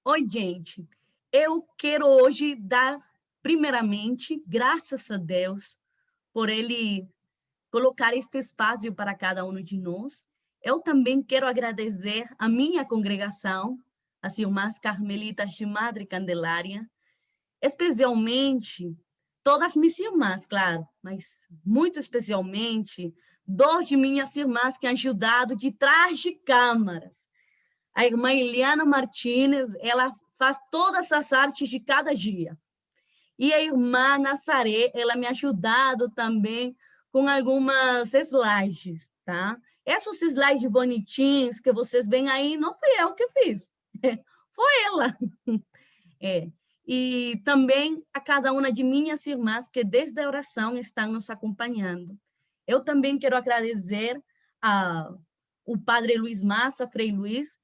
Oi, gente. Eu quero hoje dar, primeiramente, graças a Deus por Ele colocar este espaço para cada um de nós. Eu também quero agradecer a minha congregação, as Irmãs Carmelitas de Madre Candelária, especialmente todas minhas irmãs, claro, mas muito especialmente duas de minhas irmãs que han ajudado de trás de câmaras. A irmã Eliana Martínez, ela faz todas as artes de cada dia. E a irmã Nazaré, ela me ajudado também com algumas slides, tá? Esses slides bonitinhos que vocês veem aí, não fui eu que fiz, foi ela. É. E também a cada uma de minhas irmãs que desde a oração estão nos acompanhando. Eu também quero agradecer ao Padre Luiz Massa, Frei Luiz,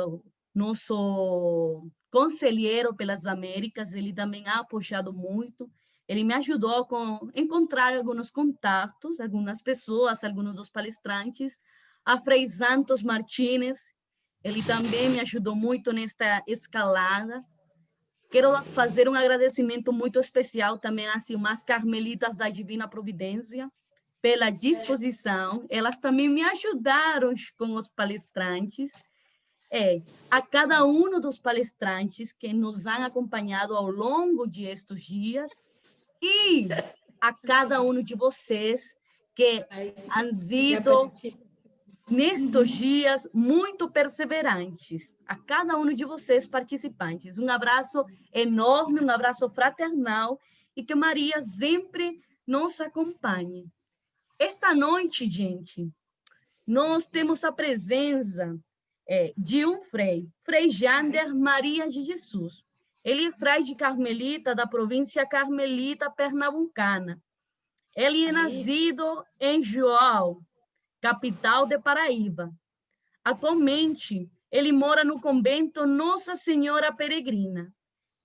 o nosso conselheiro pelas Américas, ele também ha apoiado muito. Ele me ajudou com encontrar alguns contatos, algumas pessoas, alguns dos palestrantes. A Frei Santos Martínez, ele também me ajudou muito nesta escalada. Quero fazer um agradecimento muito especial também às irmãs carmelitas da Divina Providência pela disposição. Elas também me ajudaram com os palestrantes. A cada um dos palestrantes que nos han acompanhado ao longo de estes dias e a cada um de vocês que han sido nestes dias muito perseverantes, a cada um de vocês participantes. Um abraço enorme, um abraço fraternal e que Maria sempre nos acompanhe. Esta noite, gente, nós temos a presença de um Frei Jander Maria de Jesus. Ele é frei de Carmelita, da província Carmelita Pernambucana. Ele é nascido em Joal, capital de Paraíba. Atualmente, ele mora no convento Nossa Senhora Peregrina,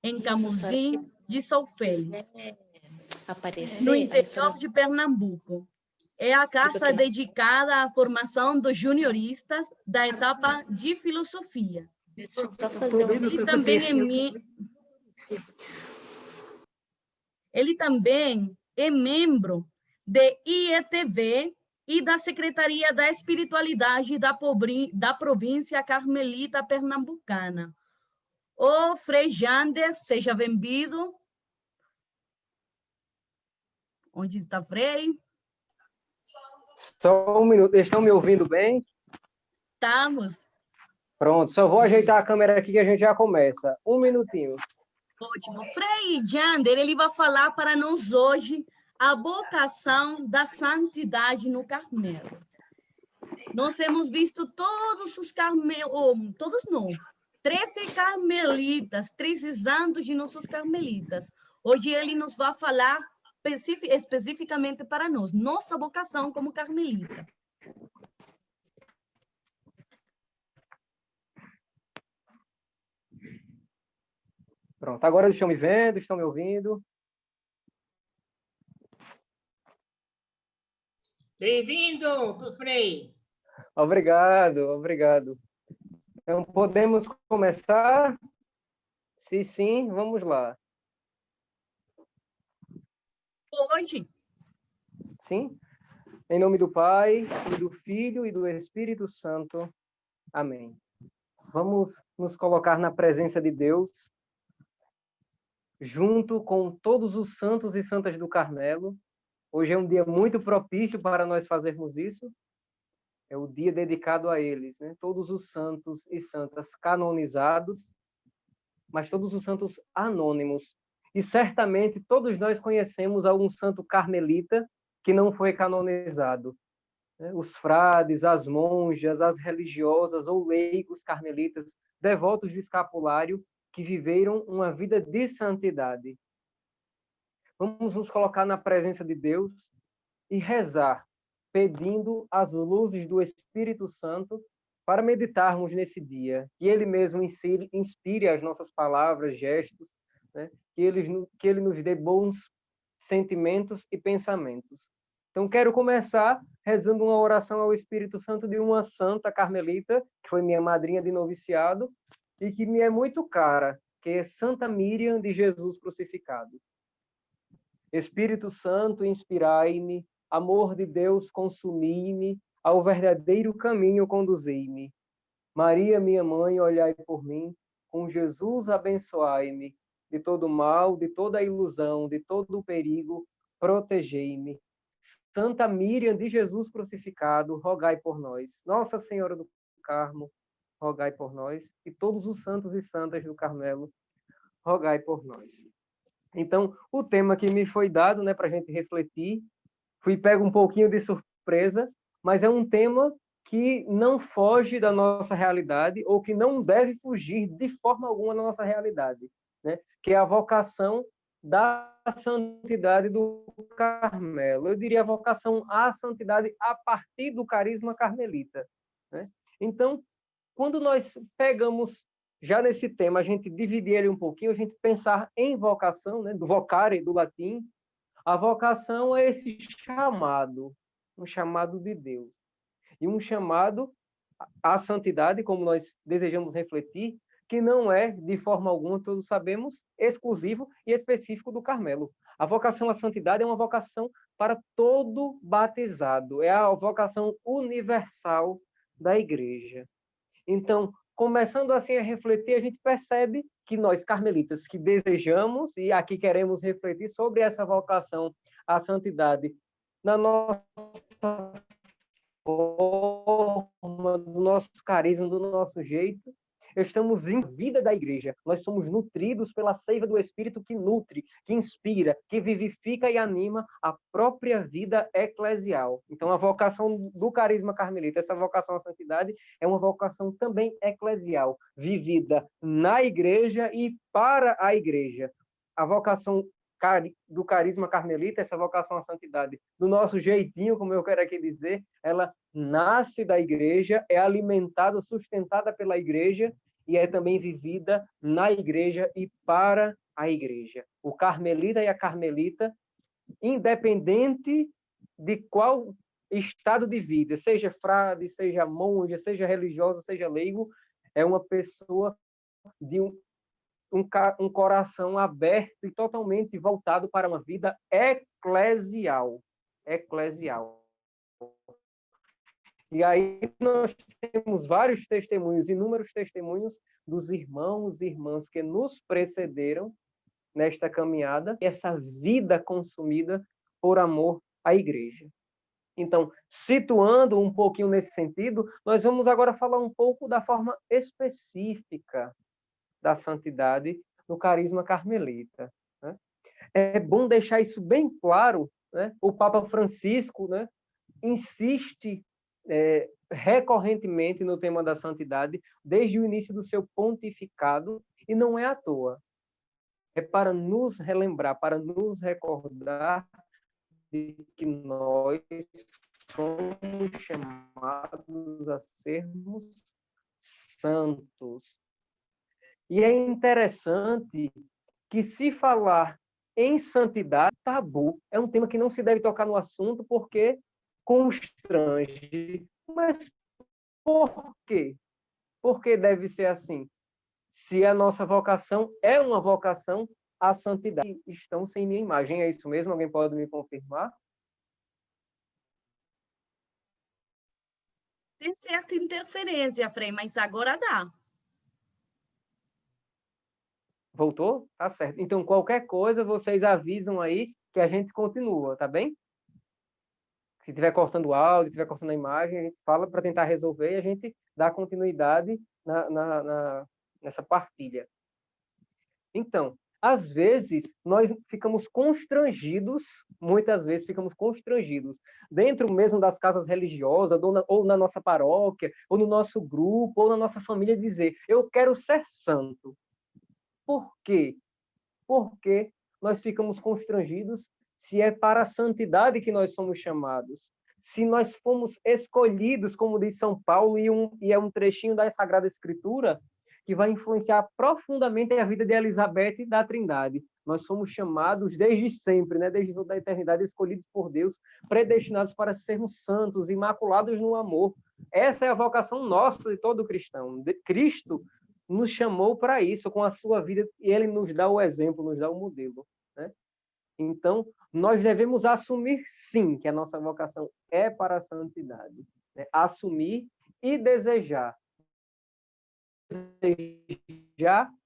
em Camuzim de São Félix, no interior de Pernambuco. É a casa dedicada à formação dos junioristas da etapa de filosofia. Ele também é membro de IETV e da Secretaria da Espiritualidade da província Carmelita Pernambucana. Ô, Frei Jander, seja bem-vindo. Onde está Frei? Só um minuto, estão me ouvindo bem? Estamos. Pronto, só vou ajeitar a câmera aqui que a gente já começa. Um minutinho. Ótimo. Frei Jander, ele vai falar para nós hoje a vocação da santidade no Carmelo. Nós temos visto todos os carmelos, todos não, 13 carmelitas, 13 santos de nossos carmelitas. Hoje ele nos vai falar especificamente para nós, nossa vocação como carmelita. Pronto, agora eles estão me vendo, estão me ouvindo. Bem-vindo, Frei. Obrigado, obrigado. Então, podemos começar? Se sim, vamos lá. Hoje. Sim? Em nome do Pai, e do Filho e do Espírito Santo. Amém. Vamos nos colocar na presença de Deus, junto com todos os santos e santas do Carmelo. Hoje é um dia muito propício para nós fazermos isso. É o dia dedicado a eles, né? Todos os santos e santas canonizados, mas todos os santos anônimos. E certamente todos nós conhecemos algum santo carmelita que não foi canonizado. Os frades, as monjas, as religiosas ou leigos carmelitas, devotos do escapulário, que viveram uma vida de santidade. Vamos nos colocar na presença de Deus e rezar, pedindo as luzes do Espírito Santo para meditarmos nesse dia, que Ele mesmo inspire as nossas palavras, gestos, né? que Ele nos dê bons sentimentos e pensamentos. Então, quero começar rezando uma oração ao Espírito Santo de uma santa carmelita, que foi minha madrinha de noviciado, e que me é muito cara, que é Santa Míriam de Jesus crucificado. Espírito Santo, inspirai-me, amor de Deus, consumi-me, ao verdadeiro caminho conduzei-me. Maria, minha mãe, olhai por mim, com Jesus abençoai-me, de todo mal, de toda ilusão, de todo perigo, protegei-me. Santa Míriam de Jesus crucificado, rogai por nós. Nossa Senhora do Carmo, rogai por nós. E todos os santos e santas do Carmelo, rogai por nós. Então, o tema que me foi dado, né, para a gente refletir, fui pego um pouquinho de surpresa, mas é um tema que não foge da nossa realidade ou que não deve fugir de forma alguma da nossa realidade, né? Que é a vocação da santidade do Carmelo. Eu diria a vocação à santidade a partir do carisma carmelita, né? Então, quando nós pegamos já nesse tema, a gente dividir ele um pouquinho, a gente pensar em vocação, né, do vocare, do latim. A vocação é esse chamado, um chamado de Deus. E um chamado à santidade, como nós desejamos refletir, que não é, de forma alguma, todos sabemos, exclusivo e específico do Carmelo. A vocação à santidade é uma vocação para todo batizado, é a vocação universal da Igreja. Então, começando assim a refletir, a gente percebe que nós, carmelitas, que desejamos e aqui queremos refletir sobre essa vocação à santidade na nossa forma, do nosso carisma, do nosso jeito, estamos em vida da Igreja. Nós somos nutridos pela seiva do Espírito que nutre, que inspira, que vivifica e anima a própria vida eclesial. Então, a vocação do carisma carmelita, essa vocação à santidade, é uma vocação também eclesial, vivida na Igreja e para a Igreja. A vocação do carisma carmelita, essa vocação à santidade, do nosso jeitinho, como eu quero aqui dizer, ela nasce da Igreja, é alimentada, sustentada pela Igreja e é também vivida na Igreja e para a Igreja. O carmelita e a carmelita, independente de qual estado de vida, seja frade, seja monge, seja religioso, seja leigo, é uma pessoa de um coração aberto e totalmente voltado para uma vida eclesial. Eclesial. E aí nós temos vários testemunhos, inúmeros testemunhos dos irmãos e irmãs que nos precederam nesta caminhada, essa vida consumida por amor à Igreja. Então, situando um pouquinho nesse sentido, nós vamos agora falar um pouco da forma específica da santidade no carisma carmelita, né? É bom deixar isso bem claro, né? O Papa Francisco, né, insiste recorrentemente no tema da santidade desde o início do seu pontificado, e não é à toa. É para nos relembrar, para nos recordar de que nós somos chamados a sermos santos. E é interessante que, se falar em santidade, tabu, é um tema que não se deve tocar no assunto porque constrange. Mas por quê? Por que deve ser assim? Se a nossa vocação é uma vocação à santidade. Estão sem minha imagem, é isso mesmo? Alguém pode me confirmar? Tem certa interferência, Frei, mas agora dá. Voltou? Tá certo. Então, qualquer coisa, vocês avisam aí que a gente continua, tá bem? Se estiver cortando o áudio, estiver cortando a imagem, a gente fala para tentar resolver e a gente dá continuidade nessa partilha. Então, às vezes, nós ficamos constrangidos, muitas vezes ficamos constrangidos, dentro mesmo das casas religiosas, ou na nossa paróquia, ou no nosso grupo, ou na nossa família, dizer, eu quero ser santo. Por quê? Porque nós ficamos constrangidos se é para a santidade que nós somos chamados. Se nós fomos escolhidos, como diz São Paulo, e é um trechinho da Sagrada Escritura, que vai influenciar profundamente a vida de Elizabeth e da Trindade. Nós somos chamados desde sempre, né? Desde toda a eternidade, escolhidos por Deus, predestinados para sermos santos, imaculados no amor. Essa é a vocação nossa de todo cristão. Cristo nos chamou para isso com a sua vida, e ele nos dá o exemplo, nos dá o modelo, né? Então, nós devemos assumir, sim, que a nossa vocação é para a santidade, né? Assumir e desejar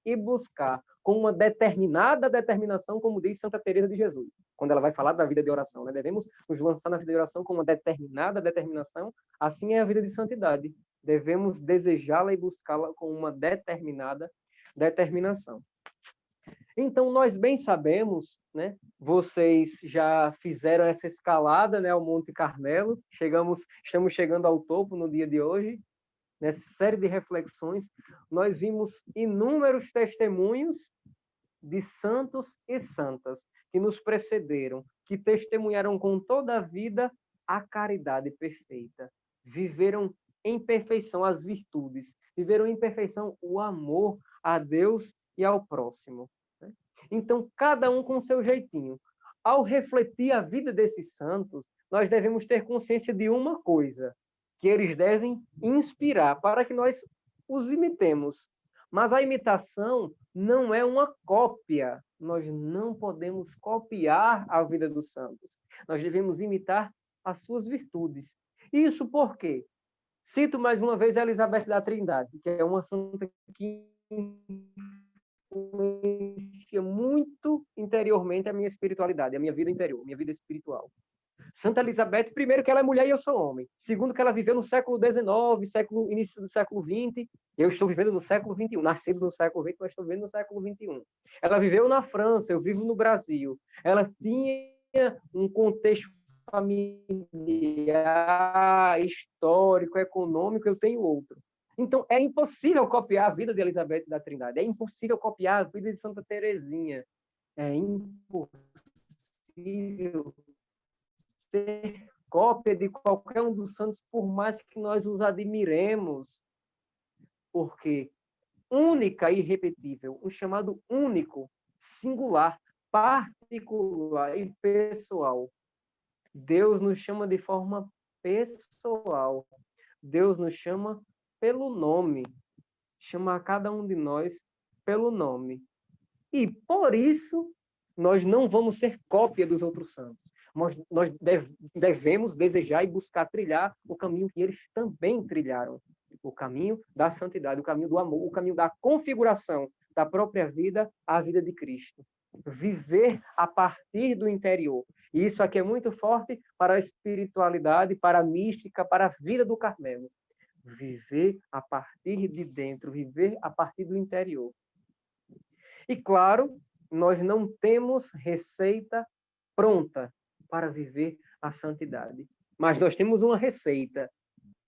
e buscar com uma determinada determinação, como diz Santa Teresa de Jesus, quando ela vai falar da vida de oração, né? Devemos nos lançar na vida de oração com uma determinada determinação, assim é a vida de santidade. Devemos desejá-la e buscá-la com uma determinada determinação. Então, nós bem sabemos, né? Vocês já fizeram essa escalada, né, ao Monte Carmelo, estamos chegando ao topo no dia de hoje. Nessa série de reflexões, nós vimos inúmeros testemunhos de santos e santas que nos precederam, que testemunharam com toda a vida a caridade perfeita, viveram em perfeição as virtudes, viveram em perfeição o amor a Deus e ao próximo. Então, cada um com seu jeitinho. Ao refletir a vida desses santos, nós devemos ter consciência de uma coisa, que eles devem inspirar para que nós os imitemos. Mas a imitação não é uma cópia. Nós não podemos copiar a vida dos santos. Nós devemos imitar as suas virtudes. Isso por quê? Cito mais uma vez a Elizabeth da Trindade, que é uma santa que influencia muito interiormente a minha espiritualidade, a minha vida interior, a minha vida espiritual. Santa Elizabeth, primeiro que ela é mulher e eu sou homem. Segundo que ela viveu no século XIX, início do século XX. Eu estou vivendo no século XXI. Nascido no século XX, mas estou vivendo no século XXI. Ela viveu na França, eu vivo no Brasil. Ela tinha um contexto familiar, histórico, econômico, eu tenho outro. Então, é impossível copiar a vida de Elizabeth da Trindade. É impossível copiar a vida de Santa Teresinha. É impossível ser cópia de qualquer um dos santos, por mais que nós os admiremos, porque única e irrepetível, um chamado único, singular, particular e pessoal. Deus nos chama de forma pessoal. Deus nos chama pelo nome. Chama a cada um de nós pelo nome. E por isso, nós não vamos ser cópia dos outros santos. Nós devemos desejar e buscar trilhar o caminho que eles também trilharam. O caminho da santidade, o caminho do amor, o caminho da configuração da própria vida à vida de Cristo. Viver a partir do interior. E isso aqui é muito forte para a espiritualidade, para a mística, para a vida do Carmelo. Viver a partir de dentro, viver a partir do interior. E claro, nós não temos receita pronta para viver a santidade. Mas nós temos uma receita.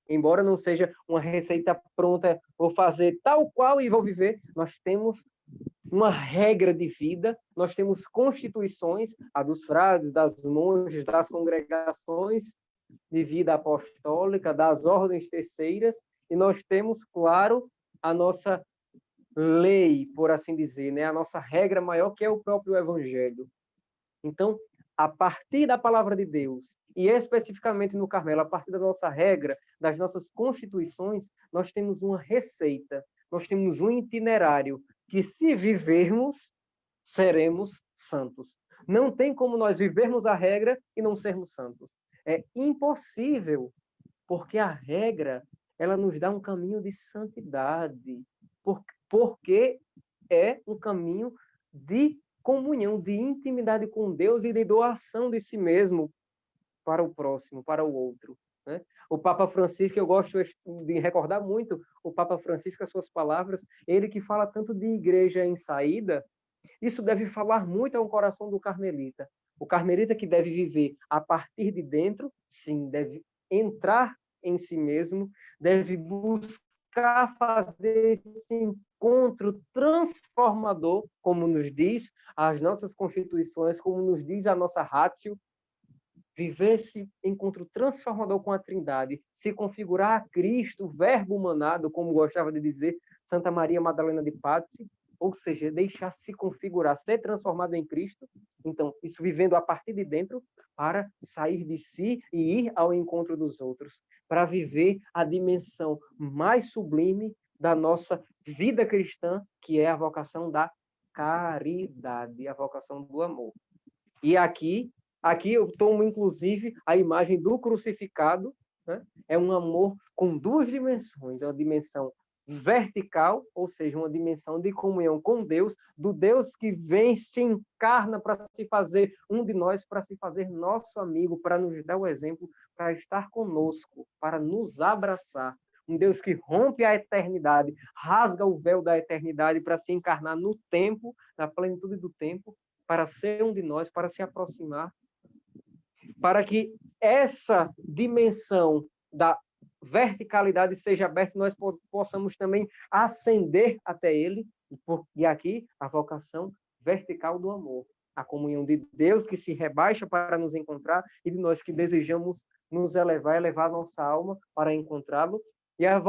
Embora não seja uma receita pronta, vou fazer tal qual e vou viver, nós temos uma regra de vida, nós temos constituições, a dos frades, das monjas, das congregações de vida apostólica, das ordens terceiras, e nós temos, claro, a nossa lei, por assim dizer, né? A nossa regra maior, que é o próprio Evangelho. Então, a partir da palavra de Deus, e especificamente no Carmelo, a partir da nossa regra, das nossas constituições, nós temos uma receita, nós temos um itinerário, que se vivermos, seremos santos. Não tem como nós vivermos a regra e não sermos santos. É impossível, porque a regra, ela nos dá um caminho de santidade, porque é um caminho de comunhão, de intimidade com Deus e de doação de si mesmo para o próximo, para o outro, né? O Papa Francisco, eu gosto de recordar muito o Papa Francisco, as suas palavras, ele que fala tanto de igreja em saída, isso deve falar muito ao coração do carmelita. O carmelita que deve viver a partir de dentro, sim, deve entrar em si mesmo, deve buscar fazer esse encontro transformador, como nos diz as nossas constituições, como nos diz a nossa ratio, viver esse encontro transformador com a Trindade, se configurar a Cristo, o verbo humanado, como gostava de dizer Santa Maria Madalena de Pazzi, ou seja, deixar se configurar, ser transformado em Cristo. Então, isso vivendo a partir de dentro, para sair de si e ir ao encontro dos outros, para viver a dimensão mais sublime da nossa vida cristã, que é a vocação da caridade, a vocação do amor. E aqui eu tomo, inclusive, a imagem do crucificado, né? É um amor com duas dimensões, é uma dimensão vertical, ou seja, uma dimensão de comunhão com Deus, do Deus que vem, se encarna para se fazer um de nós, para se fazer nosso amigo, para nos dar o exemplo, para estar conosco, para nos abraçar. Um Deus que rompe a eternidade, rasga o véu da eternidade para se encarnar no tempo, na plenitude do tempo, para ser um de nós, para se aproximar, para que essa dimensão da verticalidade seja aberta e nós possamos também ascender até ele. E aqui a vocação vertical do amor, a comunhão de Deus que se rebaixa para nos encontrar e de nós que desejamos nos elevar nossa alma para encontrá-lo. E a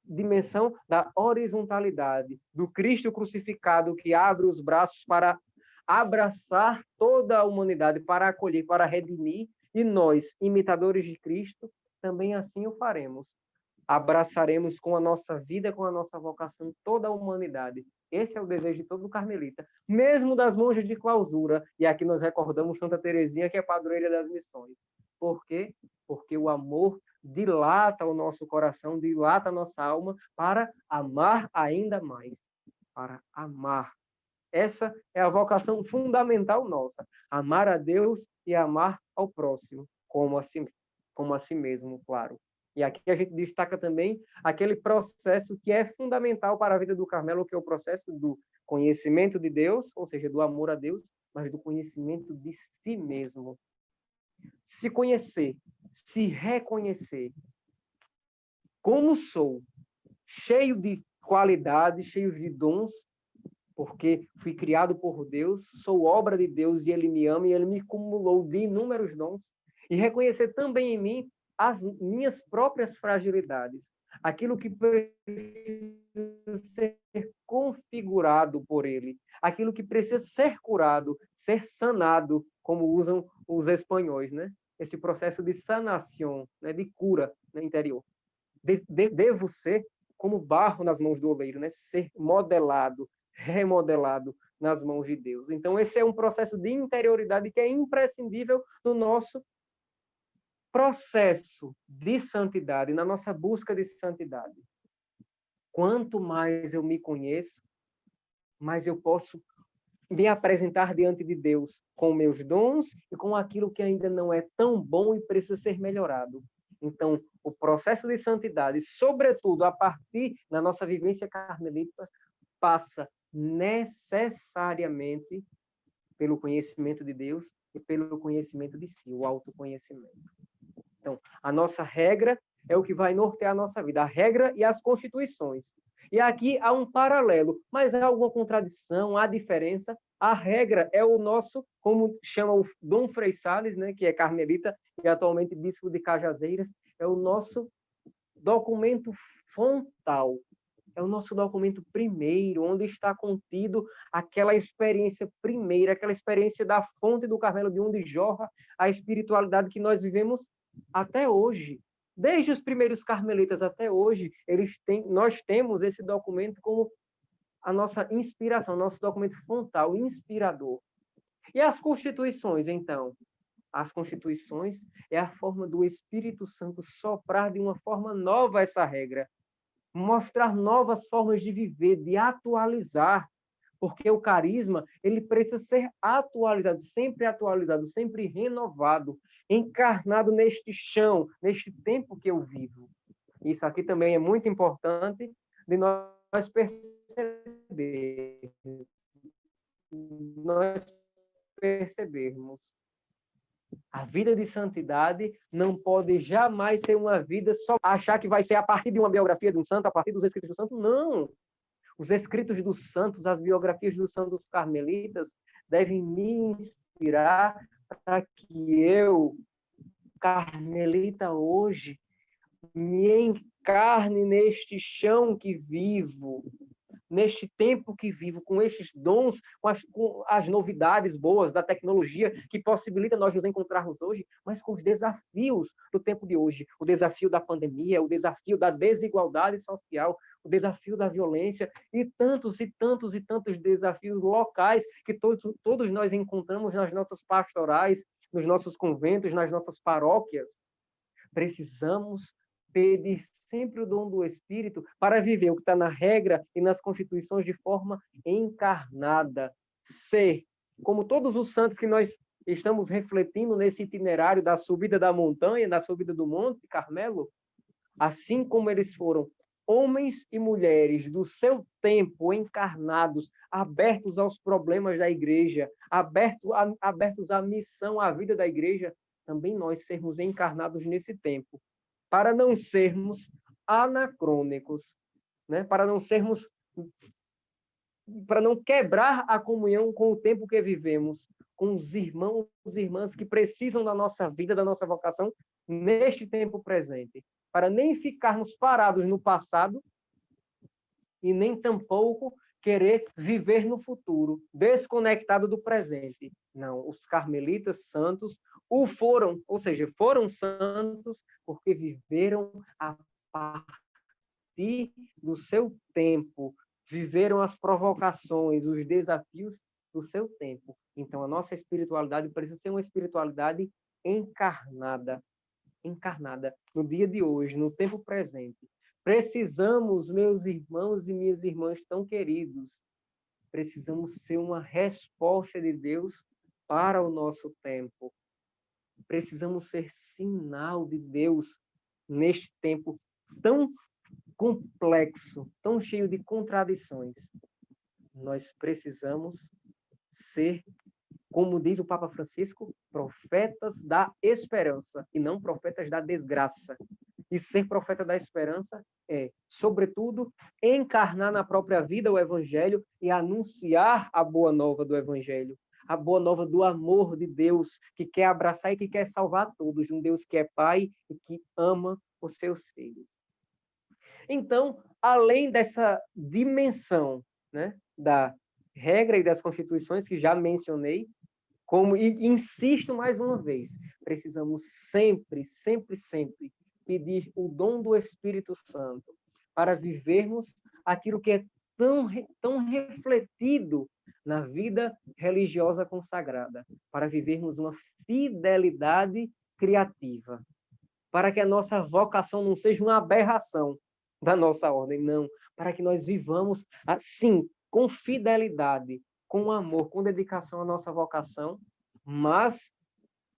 dimensão da horizontalidade, do Cristo crucificado que abre os braços para abraçar toda a humanidade, para acolher, para redimir, e nós, imitadores de Cristo, também assim o faremos. Abraçaremos com a nossa vida, com a nossa vocação, toda a humanidade. Esse é o desejo de todo carmelita, mesmo das monjas de clausura. E aqui nós recordamos Santa Teresinha, que é padroeira das missões. Por quê? Porque o amor dilata o nosso coração, dilata a nossa alma para amar ainda mais. Para amar. Essa é a vocação fundamental nossa. Amar a Deus e amar ao próximo, como a si mesmo, claro. E aqui a gente destaca também aquele processo que é fundamental para a vida do Carmelo, que é o processo do conhecimento de Deus, ou seja, do amor a Deus, mas do conhecimento de si mesmo. Se conhecer, se reconhecer como sou, cheio de qualidades, cheio de dons, porque fui criado por Deus, sou obra de Deus e Ele me ama e Ele me cumulou de inúmeros dons, e reconhecer também em mim as minhas próprias fragilidades, aquilo que precisa ser configurado por Ele, aquilo que precisa ser curado, ser sanado, como usam os espanhóis, né? Esse processo de sanação, né? De cura, né? Interior. Devo ser como barro nas mãos do oleiro, né? Ser modelado, remodelado nas mãos de Deus. Então, esse é um processo de interioridade que é imprescindível no nosso processo de santidade, na nossa busca de santidade. Quanto mais eu me conheço, mais eu posso me apresentar diante de Deus com meus dons e com aquilo que ainda não é tão bom e precisa ser melhorado. Então, o processo de santidade, sobretudo a partir da nossa vivência carmelita, passa necessariamente pelo conhecimento de Deus e pelo conhecimento de si, o autoconhecimento. Então, a nossa regra é o que vai nortear a nossa vida, a regra e as constituições. E aqui há um paralelo, mas há alguma contradição, há diferença. A regra é o nosso, como chama o Dom Frei Sales, né, que é carmelita e atualmente bispo de Cajazeiras, é o nosso documento fontal, é o nosso documento primeiro, onde está contido aquela experiência primeira, aquela experiência da fonte do Carmelo, de onde jorra a espiritualidade que nós vivemos até hoje. Desde os primeiros carmelitas até hoje, nós temos esse documento como a nossa inspiração, nosso documento fontal, inspirador. E as constituições, então? As constituições é a forma do Espírito Santo soprar de uma forma nova essa regra, mostrar novas formas de viver, de atualizar, porque o carisma ele precisa ser atualizado, sempre renovado, encarnado neste chão, neste tempo que eu vivo. Isso aqui também é muito importante de nós percebermos. A vida de santidade não pode jamais ser uma vida só achar que vai ser a partir de uma biografia de um santo, a partir dos escritos do santo. Não! Os escritos dos santos, as biografias dos santos carmelitas devem me inspirar para que eu, carmelita hoje, me encarne neste chão que vivo, neste tempo que vivo, com estes dons, com as novidades boas da tecnologia que possibilita nós nos encontrarmos hoje, mas com os desafios do tempo de hoje, o desafio da pandemia, o desafio da desigualdade social, o desafio da violência e tantos e tantos e tantos desafios locais que todos nós encontramos nas nossas pastorais, nos nossos conventos, nas nossas paróquias. Precisamos pedir sempre o dom do Espírito para viver o que está na regra e nas constituições de forma encarnada. Ser, como todos os santos que nós estamos refletindo nesse itinerário da subida da montanha, da subida do Monte Carmelo, assim como eles foram homens e mulheres do seu tempo encarnados, abertos aos problemas da igreja, abertos à missão, à vida da igreja, também nós sermos encarnados nesse tempo, para não sermos anacrônicos, né? Para não quebrar a comunhão com o tempo que vivemos, com os irmãos e irmãs que precisam da nossa vida, da nossa vocação, neste tempo presente, para nem ficarmos parados no passado e nem tampouco querer viver no futuro, desconectado do presente. Não, os carmelitas santos foram, ou seja, foram santos porque viveram a partir do seu tempo, viveram as provocações, os desafios do seu tempo. Então, a nossa espiritualidade precisa ser uma espiritualidade encarnada no dia de hoje, no tempo presente. Precisamos, meus irmãos e minhas irmãs tão queridos, precisamos ser uma resposta de Deus para o nosso tempo. Precisamos ser sinal de Deus neste tempo tão complexo, tão cheio de contradições. Nós precisamos ser, como diz o Papa Francisco, profetas da esperança e não profetas da desgraça. E ser profeta da esperança é, sobretudo, encarnar na própria vida o Evangelho e anunciar a boa nova do Evangelho, a boa nova do amor de Deus, que quer abraçar e que quer salvar todos, de um Deus que é Pai e que ama os seus filhos. Então, além dessa dimensão, né, da regra e das constituições que já mencionei, e insisto mais uma vez, precisamos sempre pedir o dom do Espírito Santo para vivermos aquilo que é tão refletido na vida religiosa consagrada, para vivermos uma fidelidade criativa, para que a nossa vocação não seja uma aberração da nossa ordem, não, para que nós vivamos assim, com fidelidade, com amor, com dedicação à nossa vocação, mas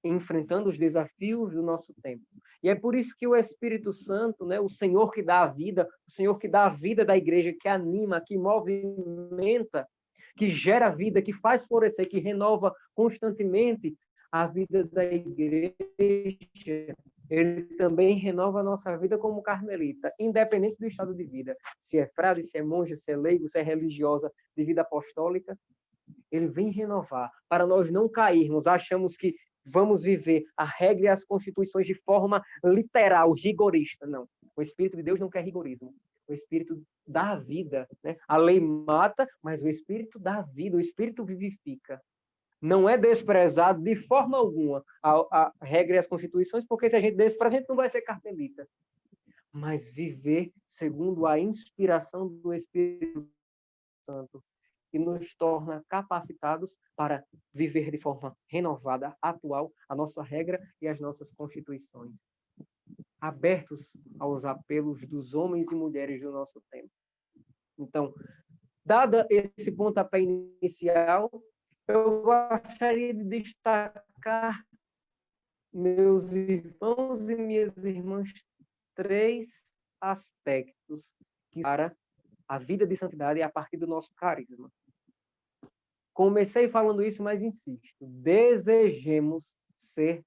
enfrentando os desafios do nosso tempo. E é por isso que o Espírito Santo, né, o Senhor que dá a vida, o Senhor que dá a vida da igreja, que anima, que movimenta, que gera vida, que faz florescer, que renova constantemente a vida da igreja, ele também renova a nossa vida como carmelita, independente do estado de vida. Se é frade, se é monja, se é leigo, se é religiosa, de vida apostólica, ele vem renovar, para nós não cairmos, achamos que vamos viver a regra e as constituições de forma literal, rigorista. Não. O Espírito de Deus não quer rigorismo. O Espírito dá vida, né? A lei mata, mas o Espírito dá vida, o Espírito vivifica. Não é desprezado de forma alguma a regra e as constituições, porque se a gente despreza, a gente não vai ser carmelita. Mas viver segundo a inspiração do Espírito Santo, que nos torna capacitados para viver de forma renovada, atual, a nossa regra e as nossas constituições. Abertos aos apelos dos homens e mulheres do nosso tempo. Então, dado esse pontapé inicial, eu gostaria de destacar, meus irmãos e minhas irmãs, 3 aspectos para a vida de santidade a partir do nosso carisma. Comecei falando isso, mas insisto. Desejemos ser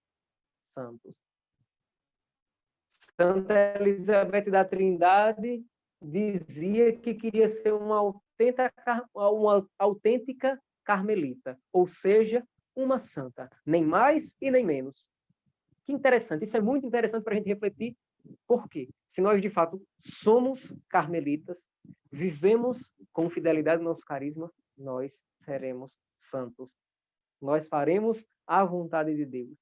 santos. Santa Elizabeth da Trindade dizia que queria ser uma autêntica carmelita, ou seja, uma santa, nem mais e nem menos. Que interessante, isso é muito interessante para a gente refletir Por quê? Se nós, de fato, somos carmelitas, vivemos com fidelidade no nosso carisma, nós seremos santos. Nós faremos a vontade de Deus.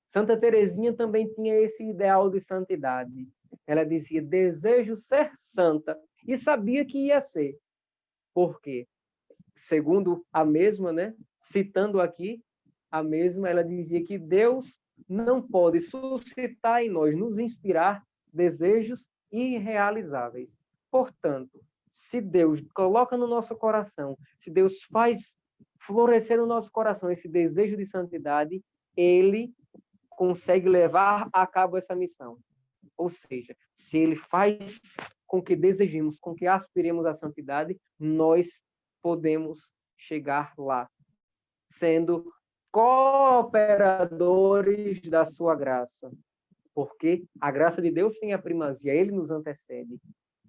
Santa Teresinha também tinha esse ideal de santidade. Ela dizia, desejo ser santa, e sabia que ia ser. Por quê? Segundo a mesma, né? Citando aqui, a mesma, ela dizia que Deus não pode suscitar em nós, nos inspirar desejos irrealizáveis. Portanto, se Deus coloca no nosso coração, se Deus faz florescer no nosso coração esse desejo de santidade, Ele consegue levar a cabo essa missão. Ou seja, se Ele faz com que desejemos, com que aspiremos à santidade, nós podemos chegar lá, sendo cooperadores da sua graça. Porque a graça de Deus tem a primazia, Ele nos antecede.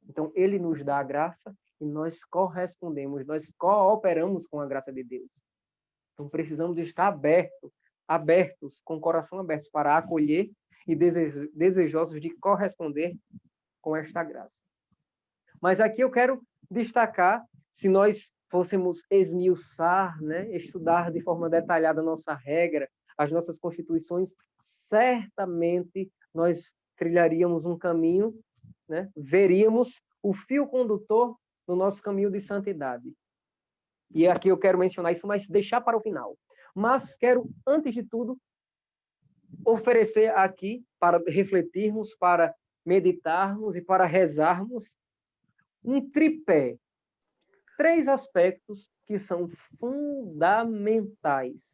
Então, Ele nos dá a graça e nós correspondemos, nós cooperamos com a graça de Deus. Então, precisamos estar abertos, com o coração aberto para acolher e desejosos de corresponder com esta graça. Mas aqui eu quero destacar, se nós fôssemos esmiuçar, né, estudar de forma detalhada a nossa regra, as nossas constituições, certamente nós trilharíamos um caminho, né, veríamos o fio condutor no nosso caminho de santidade. E aqui eu quero mencionar isso, mas deixar para o final. Mas quero, antes de tudo, oferecer aqui, para refletirmos, para meditarmos e para rezarmos, um tripé. 3 aspectos que são fundamentais,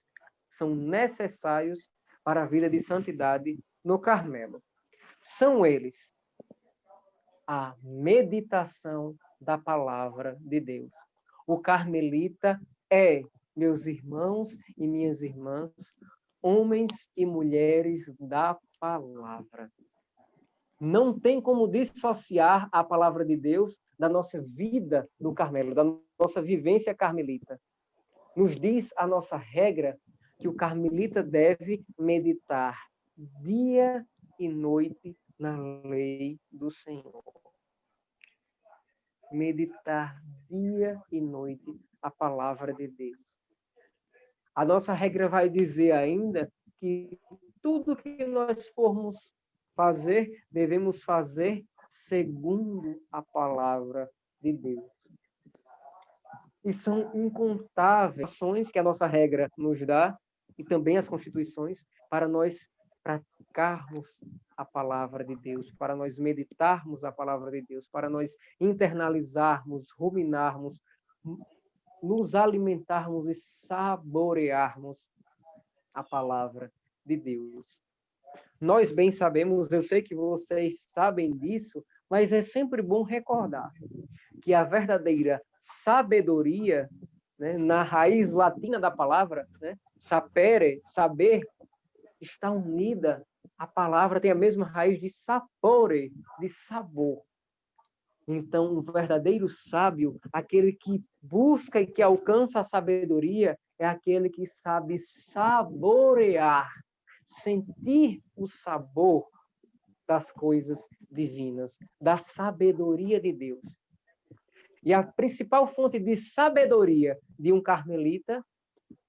são necessários para a vida de santidade no Carmelo. São eles: a meditação da palavra de Deus. O carmelita é, meus irmãos e minhas irmãs, homens e mulheres da palavra. Não tem como dissociar a palavra de Deus da nossa vida no Carmelo, da nossa vivência carmelita. Nos diz a nossa regra que o carmelita deve meditar dia e noite na lei do Senhor. Meditar dia e noite a palavra de Deus. A nossa regra vai dizer ainda que tudo que nós formos fazer, devemos fazer segundo a palavra de Deus. E são incontáveis ações que a nossa regra nos dá, e também as constituições, para nós praticarmos a palavra de Deus, para nós meditarmos a palavra de Deus, para nós internalizarmos, ruminarmos, nos alimentarmos e saborearmos a palavra de Deus. Nós bem sabemos, eu sei que vocês sabem disso, mas é sempre bom recordar que a verdadeira sabedoria, né, na raiz latina da palavra, né, sapere, saber, está unida. A palavra tem a mesma raiz de sapore, de sabor. Então, o verdadeiro sábio, aquele que busca e que alcança a sabedoria, é aquele que sabe saborear, sentir o sabor das coisas divinas, da sabedoria de Deus. E a principal fonte de sabedoria de um carmelita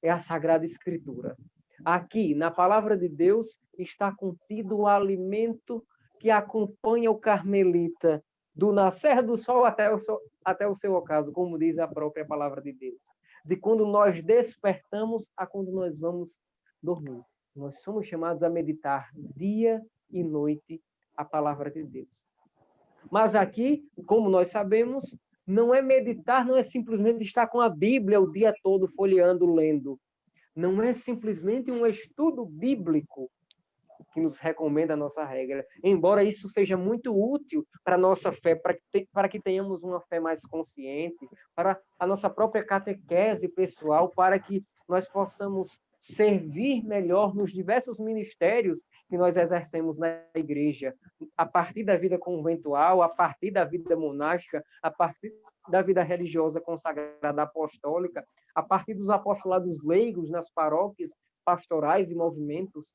é a Sagrada Escritura. Aqui, na palavra de Deus, está contido o alimento que acompanha o carmelita do nascer do sol até o seu ocaso, como diz a própria palavra de Deus. De quando nós despertamos a quando nós vamos dormir. Nós somos chamados a meditar dia e noite a palavra de Deus. Mas aqui, como nós sabemos, não é meditar, não é simplesmente estar com a Bíblia o dia todo folheando, lendo. Não é simplesmente um estudo bíblico que nos recomenda a nossa regra, embora isso seja muito útil para a nossa fé, para que tenhamos uma fé mais consciente, para a nossa própria catequese pessoal, para que nós possamos servir melhor nos diversos ministérios que nós exercemos na igreja, a partir da vida conventual, a partir da vida monástica, a partir da vida religiosa consagrada apostólica, a partir dos apostolados leigos nas paróquias, pastorais e movimentos.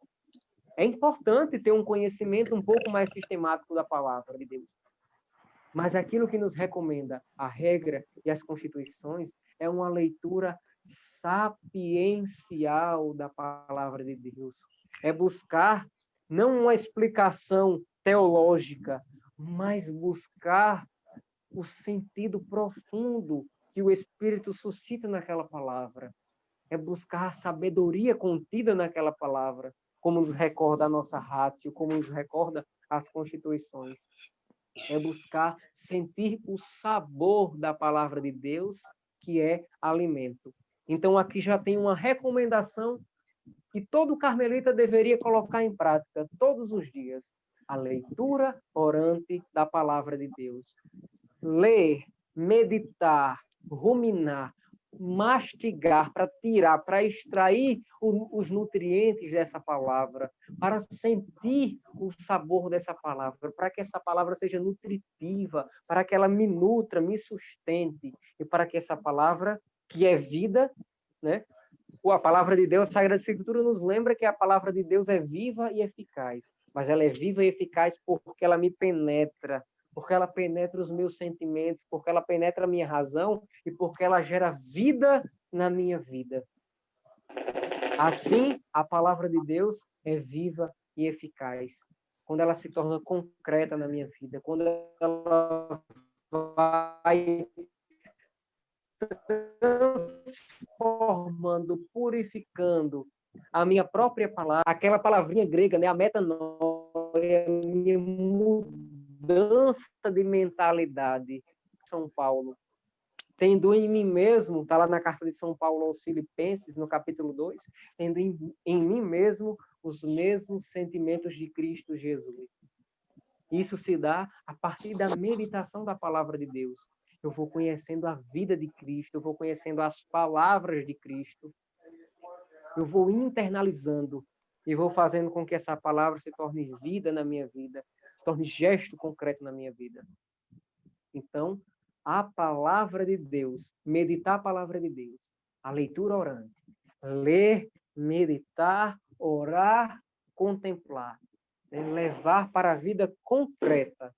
É importante ter um conhecimento um pouco mais sistemático da palavra de Deus. Mas aquilo que nos recomenda a regra e as constituições é uma leitura sapiencial da palavra de Deus. É buscar não uma explicação teológica, mas buscar o sentido profundo que o Espírito suscita naquela palavra. É buscar a sabedoria contida naquela palavra, como nos recorda a nossa ratio, como nos recorda as constituições. É buscar sentir o sabor da palavra de Deus, que é alimento. Então, aqui já tem uma recomendação que todo carmelita deveria colocar em prática todos os dias. A leitura orante da palavra de Deus. Ler, meditar, ruminar, mastigar, para tirar, para extrair os nutrientes dessa palavra, para sentir o sabor dessa palavra, para que essa palavra seja nutritiva, para que ela me nutra, me sustente, e para que essa palavra, que é vida, né? A palavra de Deus, a Sagrada Escritura nos lembra que a palavra de Deus é viva e eficaz, mas ela é viva e eficaz porque ela me penetra, porque ela penetra os meus sentimentos, porque ela penetra a minha razão e porque ela gera vida na minha vida. Assim, a palavra de Deus é viva e eficaz. Quando ela se torna concreta na minha vida, quando ela vai transformando, purificando a minha própria palavra, aquela palavrinha grega, né, a metanoia, a minha mudança de mentalidade. São Paulo, tendo em mim mesmo, está lá na carta de São Paulo aos Filipenses, no capítulo 2, tendo em mim mesmo os mesmos sentimentos de Cristo Jesus. Isso se dá a partir da meditação da palavra de Deus. Eu vou conhecendo a vida de Cristo, eu vou conhecendo as palavras de Cristo, eu vou internalizando e vou fazendo com que essa palavra se torne vida na minha vida, se torne gesto concreto na minha vida. Então, a palavra de Deus, meditar a palavra de Deus, a leitura orante, ler, meditar, orar, contemplar, levar para a vida concreta,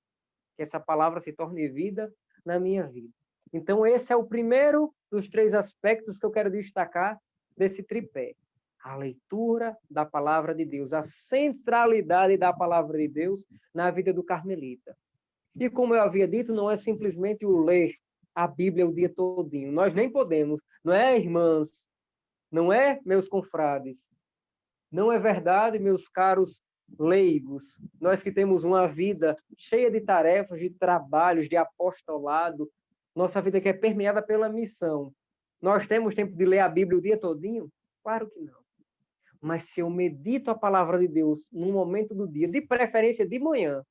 que essa palavra se torne vida na minha vida. Então, esse é o primeiro dos 3 aspectos que eu quero destacar desse tripé. A leitura da palavra de Deus, a centralidade da palavra de Deus na vida do carmelita. E como eu havia dito, não é simplesmente o ler a Bíblia o dia todinho. Nós nem podemos, não é, irmãs? Não é, meus confrades? Não é verdade, meus caros leigos? Nós que temos uma vida cheia de tarefas, de trabalhos, de apostolado, nossa vida que é permeada pela missão. Nós temos tempo de ler a Bíblia o dia todinho? Claro que não. Mas se eu medito a palavra de Deus num momento do dia, de preferência de manhã,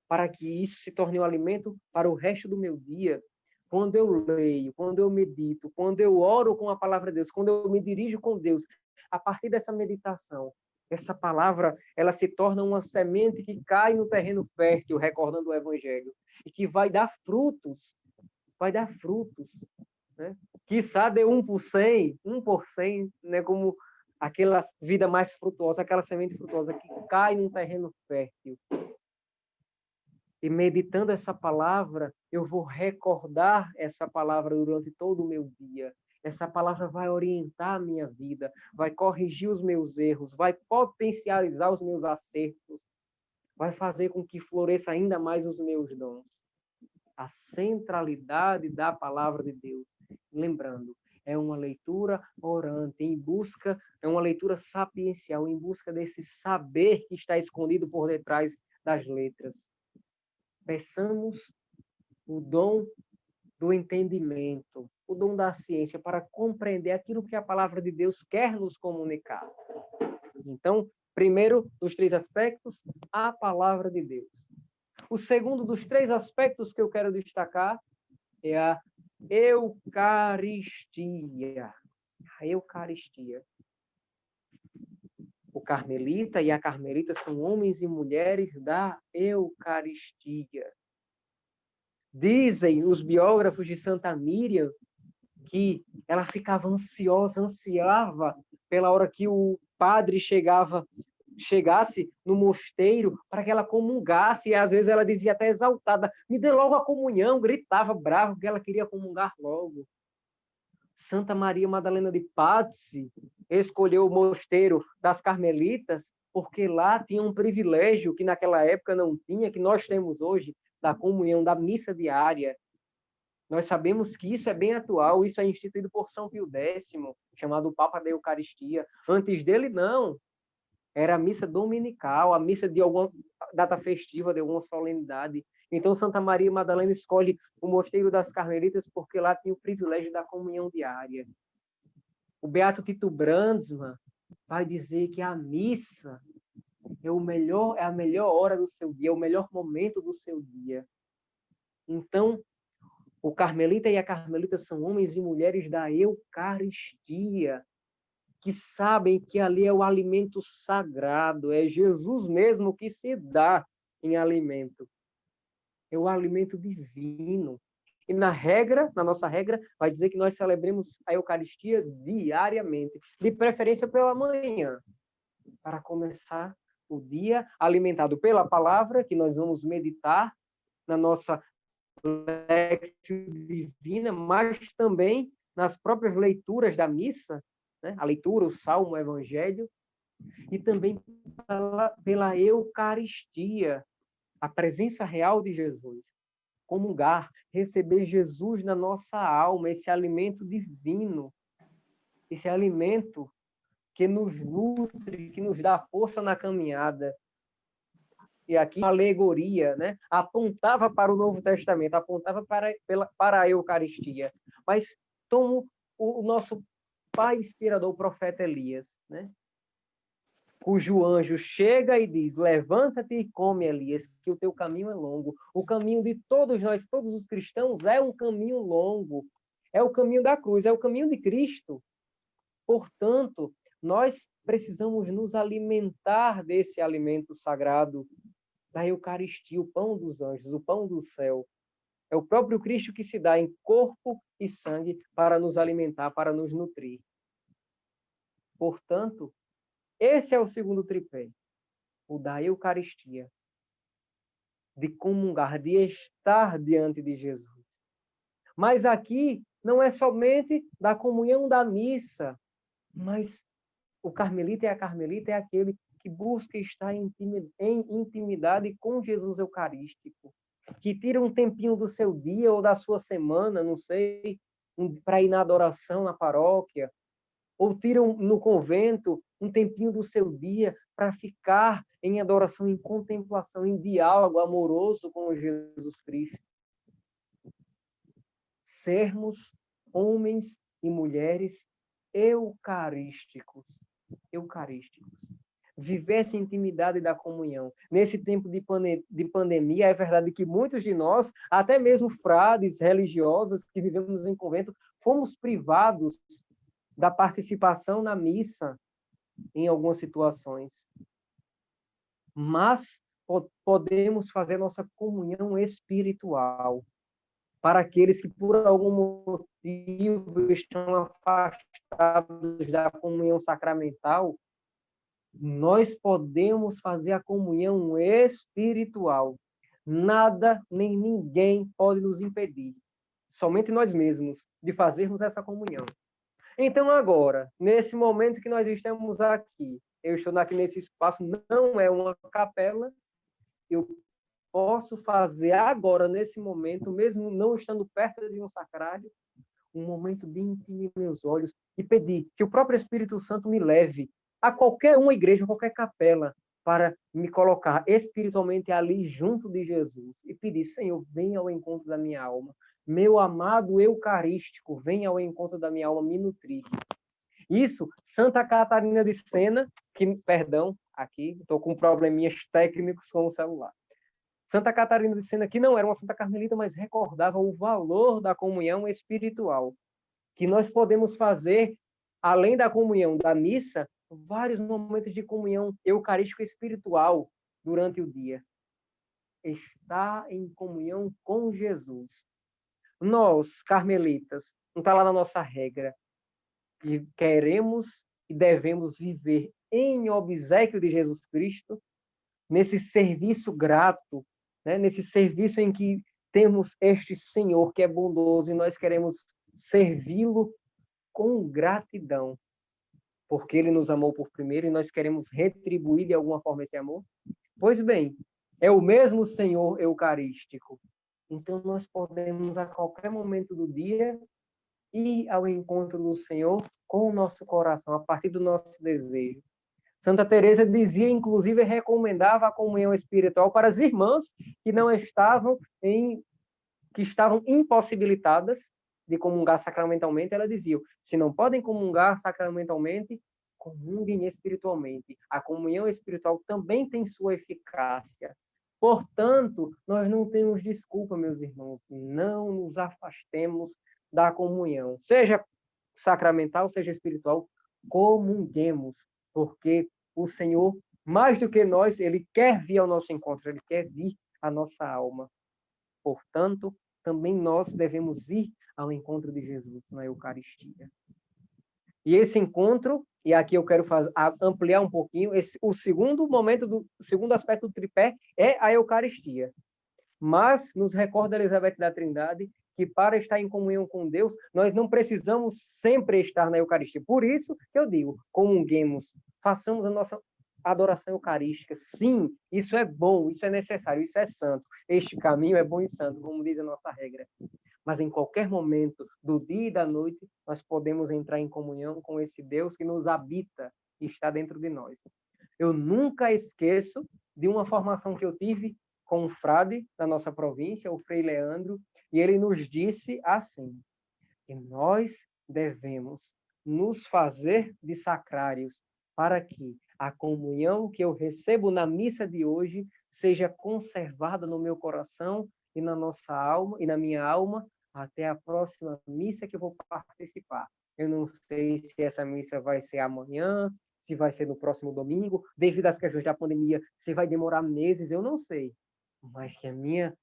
para que isso se torne um alimento para o resto do meu dia, quando eu leio, quando eu medito, quando eu oro com a palavra de Deus, quando eu me dirijo com Deus, a partir dessa meditação, essa palavra, ela se torna uma semente que cai no terreno fértil, recordando o Evangelho, e que vai dar frutos, né? Quiçá dê 1 por 100, né? Como aquela vida mais frutuosa, aquela semente frutuosa que cai num terreno fértil. E meditando essa palavra, eu vou recordar essa palavra durante todo o meu dia. Essa palavra vai orientar a minha vida, vai corrigir os meus erros, vai potencializar os meus acertos, vai fazer com que floresça ainda mais os meus dons. A centralidade da palavra de Deus. Lembrando, é uma leitura orante, é uma leitura sapiencial, em busca desse saber que está escondido por detrás das letras. Peçamos o dom do entendimento, o dom da ciência, para compreender aquilo que a palavra de Deus quer nos comunicar. Então, primeiro dos 3 aspectos, a palavra de Deus. O segundo dos 3 aspectos que eu quero destacar é a Eucaristia. A Eucaristia. O carmelita e a carmelita são homens e mulheres da Eucaristia. Dizem os biógrafos de Santa Míriam que ela ficava ansiosa, ansiava pela hora que o padre chegava chegasse no mosteiro para que ela comungasse, e às vezes ela dizia até exaltada, me dê logo a comunhão, gritava bravo, porque ela queria comungar logo. Santa Maria Madalena de Pazzi escolheu o mosteiro das Carmelitas porque lá tinha um privilégio que naquela época não tinha, que nós temos hoje, da comunhão, da missa diária. Nós sabemos que isso é bem atual, isso é instituído por São Pio X, chamado Papa da Eucaristia. Antes dele, não. Era a missa dominical, a missa de alguma data festiva, de alguma solenidade. Então, Santa Maria Madalena escolhe o Mosteiro das Carmelitas porque lá tinha o privilégio da comunhão diária. O Beato Tito Brandsma vai dizer que a missa é a melhor hora do seu dia, é o melhor momento do seu dia. Então, o carmelita e a carmelita são homens e mulheres da Eucaristia, que sabem que ali é o alimento sagrado, é Jesus mesmo que se dá em alimento. É o alimento divino. E na nossa regra, vai dizer que nós celebremos a Eucaristia diariamente, de preferência pela manhã, para começar o dia alimentado pela palavra, que nós vamos meditar na nossa Lectio Divina, mas também nas próprias leituras da missa, né? A leitura, o salmo, o evangelho, e também pela Eucaristia, a presença real de Jesus. Comungar, receber Jesus na nossa alma, esse alimento divino, esse alimento que nos nutre, que nos dá força na caminhada. E aqui uma alegoria, né? Apontava para o Novo Testamento, apontava para a Eucaristia. Mas tomo o nosso pai inspirador, o profeta Elias, né? Cujo anjo chega e diz, levanta-te e come, Elias, que o teu caminho é longo. O caminho de todos nós, todos os cristãos, é um caminho longo. É o caminho da cruz, é o caminho de Cristo. Portanto, nós precisamos nos alimentar desse alimento sagrado, da Eucaristia, o pão dos anjos, o pão do céu. É o próprio Cristo que se dá em corpo e sangue para nos alimentar, para nos nutrir. Portanto, esse é o segundo tripé, o da Eucaristia, de comungar, de estar diante de Jesus. Mas aqui não é somente da comunhão da missa, mas o carmelita e a carmelita é aquele que busca estar em intimidade com Jesus Eucarístico, que tira um tempinho do seu dia ou da sua semana, não sei, para ir na adoração na paróquia, ou tiram no convento um tempinho do seu dia para ficar em adoração, em contemplação, em diálogo amoroso com Jesus Cristo. Sermos homens e mulheres eucarísticos. Viver essa intimidade da comunhão. Nesse tempo de pandemia, é verdade que muitos de nós, até mesmo frades religiosas que vivemos em convento, fomos privados da participação na missa em algumas situações. Mas podemos fazer nossa comunhão espiritual para aqueles que, por algum motivo, estão afastados da comunhão sacramental. Nós podemos fazer a comunhão espiritual. Nada nem ninguém pode nos impedir. Somente nós mesmos de fazermos essa comunhão. Então, agora, nesse momento que nós estamos aqui, eu estou aqui nesse espaço, não é uma capela, eu posso fazer agora, nesse momento, mesmo não estando perto de um sacrário, um momento de intimidade nos meus olhos e pedir que o próprio Espírito Santo me leve a qualquer uma igreja, qualquer capela, para me colocar espiritualmente ali junto de Jesus e pedir, Senhor, venha ao encontro da minha alma. Meu amado eucarístico, venha ao encontro da minha alma, me nutrir. Isso, Santa Catarina de Sena, aqui, estou com probleminhas técnicos com o celular. Santa Catarina de Sena, que não era uma Santa Carmelita, mas recordava o valor da comunhão espiritual, que nós podemos fazer, além da comunhão da missa, vários momentos de comunhão eucarística espiritual durante o dia. Estar em comunhão com Jesus. Nós, carmelitas, não está lá na nossa regra, e queremos e devemos viver em obséquio de Jesus Cristo, nesse serviço grato, né? Nesse serviço em que temos este Senhor que é bondoso e nós queremos servi-lo com gratidão, porque ele nos amou por primeiro e nós queremos retribuir de alguma forma esse amor. Pois bem, é o mesmo Senhor eucarístico. Então nós podemos a qualquer momento do dia ir ao encontro do Senhor com o nosso coração, a partir do nosso desejo. Santa Teresa dizia, inclusive, recomendava a comunhão espiritual para as irmãs que não estavam que estavam impossibilitadas de comungar sacramentalmente. Ela dizia: se não podem comungar sacramentalmente, comunguem espiritualmente. A comunhão espiritual também tem sua eficácia. Portanto, nós não temos desculpa, meus irmãos, não nos afastemos da comunhão, seja sacramental, seja espiritual, comunguemos, porque o Senhor, mais do que nós, ele quer vir ao nosso encontro, ele quer vir à nossa alma. Portanto, também nós devemos ir ao encontro de Jesus na Eucaristia. E esse encontro, e aqui eu quero ampliar um pouquinho, o segundo aspecto do tripé é a Eucaristia. Mas nos recorda Elizabeth da Trindade que para estar em comunhão com Deus, nós não precisamos sempre estar na Eucaristia. Por isso que eu digo, comunguemos, façamos a nossa adoração eucarística. Sim, isso é bom, isso é necessário, isso é santo. Este caminho é bom e santo, como diz a nossa regra. Mas em qualquer momento do dia e da noite, nós podemos entrar em comunhão com esse Deus que nos habita e está dentro de nós. Eu nunca esqueço de uma formação que eu tive com um frade da nossa província, o Frei Leandro, e ele nos disse assim, que nós devemos nos fazer de sacrários para que a comunhão que eu recebo na missa de hoje seja conservada no meu coração e na nossa alma e na minha alma até a próxima missa que eu vou participar. Eu não sei se essa missa vai ser amanhã, se vai ser no próximo domingo, devido às questões da pandemia, se vai demorar meses, eu não sei. Mas que a minha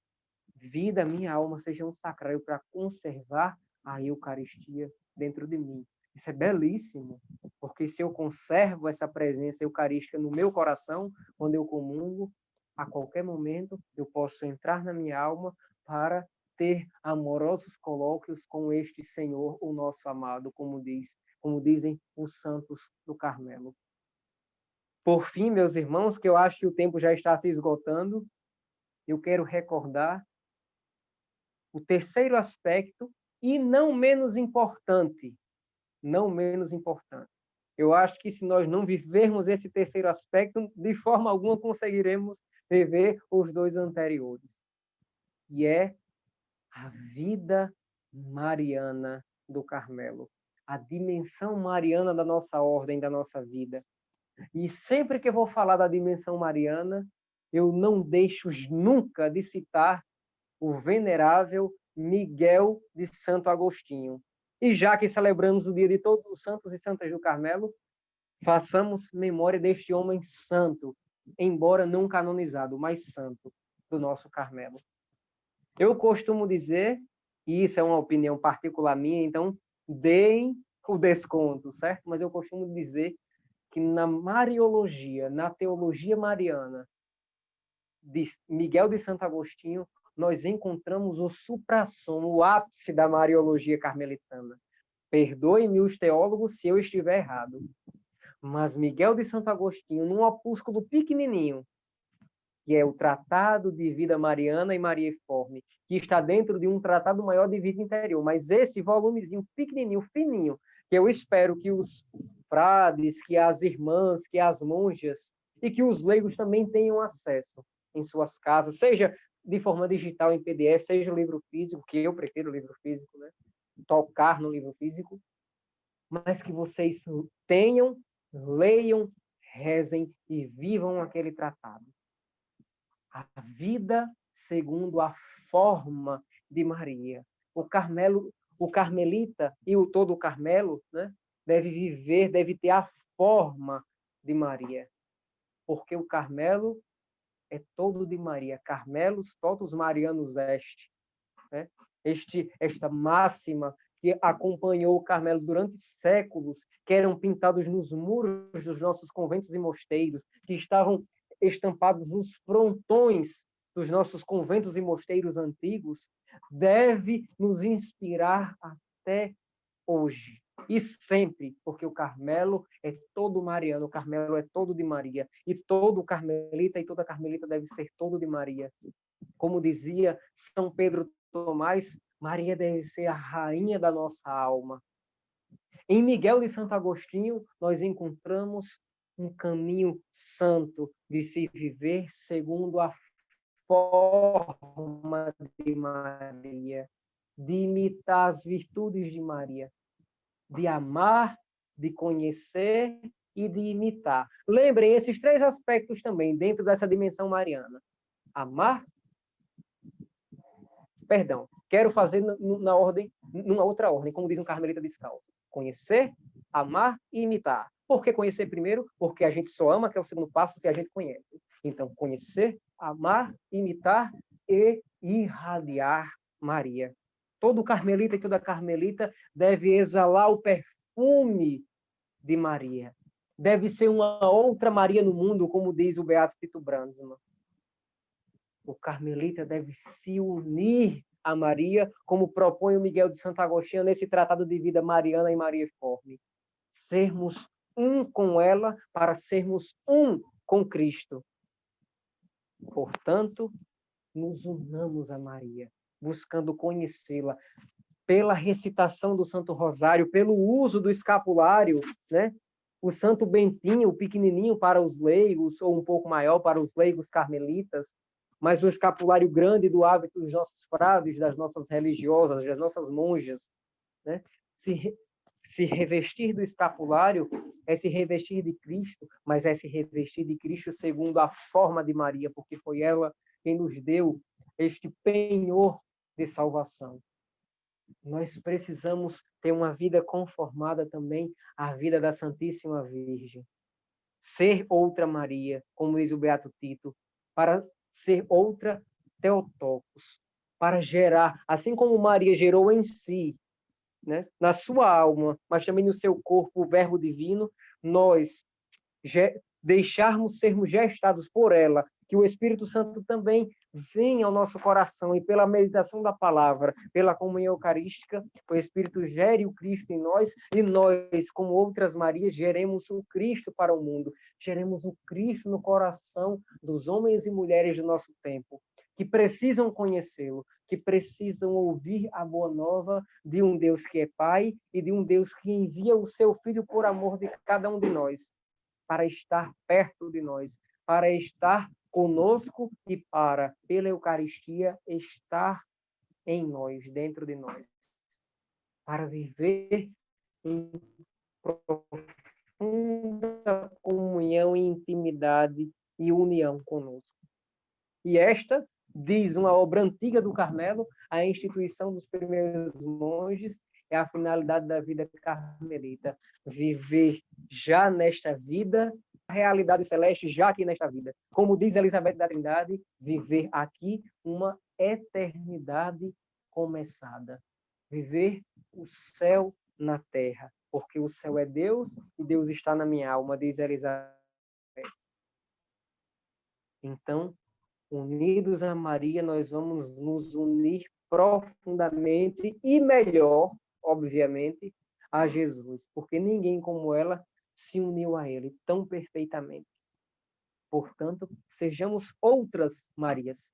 vida, a minha alma seja um sacrário para conservar a Eucaristia dentro de mim. Isso é belíssimo, porque se eu conservo essa presença eucarística no meu coração, quando eu comungo, a qualquer momento eu posso entrar na minha alma para ter amorosos colóquios com este Senhor, o nosso amado, como dizem os santos do Carmelo. Por fim, meus irmãos, que eu acho que o tempo já está se esgotando, eu quero recordar o terceiro aspecto e não menos importante. Eu acho que se nós não vivermos esse terceiro aspecto, de forma alguma conseguiremos viver os dois anteriores. E é a vida mariana do Carmelo, a dimensão mariana da nossa ordem, da nossa vida. E sempre que eu vou falar da dimensão mariana, eu não deixo nunca de citar o venerável Miguel de Santo Agostinho. E já que celebramos o dia de todos os santos e santas do Carmelo, façamos memória deste homem santo, embora não canonizado, mas santo do nosso Carmelo. Eu costumo dizer, e isso é uma opinião particular minha, então deem o desconto, certo? Mas eu costumo dizer que na Mariologia, na teologia mariana de Miguel de Santo Agostinho, nós encontramos o suprassumo, o ápice da Mariologia carmelitana. Perdoem-me os teólogos se eu estiver errado. Mas Miguel de Santo Agostinho, num opúsculo pequenininho, que é o Tratado de Vida Mariana e Mariaiforme, que está dentro de um tratado maior de vida interior, mas esse volumezinho pequenininho, fininho, que eu espero que os frades, que as irmãs, que as monjas e que os leigos também tenham acesso em suas casas, seja de forma digital em PDF, seja o livro físico, que eu prefiro o livro físico, né? Tocar no livro físico, mas que vocês tenham, leiam, rezem e vivam aquele tratado. A vida segundo a forma de Maria. O carmelita e todo o Carmelo, né, deve ter a forma de Maria. Porque o Carmelo é todo de Maria. Carmelos, totus Marianus est. Né? Esta máxima que acompanhou o Carmelo durante séculos, que eram pintados nos muros dos nossos conventos e mosteiros, que estavam estampados nos frontões dos nossos conventos e mosteiros antigos, deve nos inspirar até hoje e sempre, porque o Carmelo é todo mariano, o Carmelo é todo de Maria, e todo carmelita e toda carmelita deve ser todo de Maria. Como dizia São Pedro Tomás, Maria deve ser a rainha da nossa alma. Em Miguel de Santo Agostinho, nós encontramos um caminho santo de se viver segundo a forma de Maria, de imitar as virtudes de Maria, de amar, de conhecer e de imitar. Lembrem esses 3 aspectos também dentro dessa dimensão mariana. Amar, quero fazer numa outra ordem, como diz um carmelita descalço. Conhecer, amar e imitar. Por que conhecer primeiro? Porque a gente só ama, que é o segundo passo, se a gente conhece. Então, conhecer, amar, imitar e irradiar Maria. Todo carmelita e toda carmelita deve exalar o perfume de Maria. Deve ser uma outra Maria no mundo, como diz o beato Tito Brandsma. O carmelita deve se unir a Maria, como propõe o Miguel de Santo Agostinho nesse tratado de vida mariana e mariaforme. Sermos um com ela para sermos um com Cristo. Portanto, nos unamos a Maria, buscando conhecê-la pela recitação do Santo Rosário, pelo uso do escapulário, né? O Santo Bentinho, o pequenininho para os leigos, ou um pouco maior para os leigos carmelitas, mas o escapulário grande do hábito dos nossos frades, das nossas religiosas, das nossas monjas, né? Se revestir do escapulário é se revestir de Cristo, mas é se revestir de Cristo segundo a forma de Maria, porque foi ela quem nos deu este penhor de salvação. Nós precisamos ter uma vida conformada também à vida da Santíssima Virgem. Ser outra Maria, como diz o Beato Tito, para ser outra Theotokos, para gerar, assim como Maria gerou em si, né, na sua alma, mas também no seu corpo, o Verbo Divino, nós deixarmos sermos gestados por ela, que o Espírito Santo também venha ao nosso coração e pela meditação da palavra, pela comunhão eucarística, o Espírito gere o Cristo em nós e nós, como outras Marias, geremos o Cristo para o mundo, geremos o Cristo no coração dos homens e mulheres do nosso tempo, que precisam conhecê-lo, que precisam ouvir a boa nova de um Deus que é Pai e de um Deus que envia o seu Filho por amor de cada um de nós, para estar perto de nós, para estar conosco e para, pela Eucaristia, estar em nós, dentro de nós, para viver em profunda comunhão e intimidade e união conosco. E esta, diz uma obra antiga do Carmelo, a instituição dos primeiros monges, é a finalidade da vida carmelita. Viver já nesta vida, a realidade celeste já aqui nesta vida. Como diz Elizabeth da Trindade, viver aqui uma eternidade começada. Viver o céu na terra, porque o céu é Deus e Deus está na minha alma, diz Elizabeth. Então, unidos a Maria, nós vamos nos unir profundamente e melhor, obviamente, a Jesus, porque ninguém como ela se uniu a ele tão perfeitamente. Portanto, sejamos outras Marias.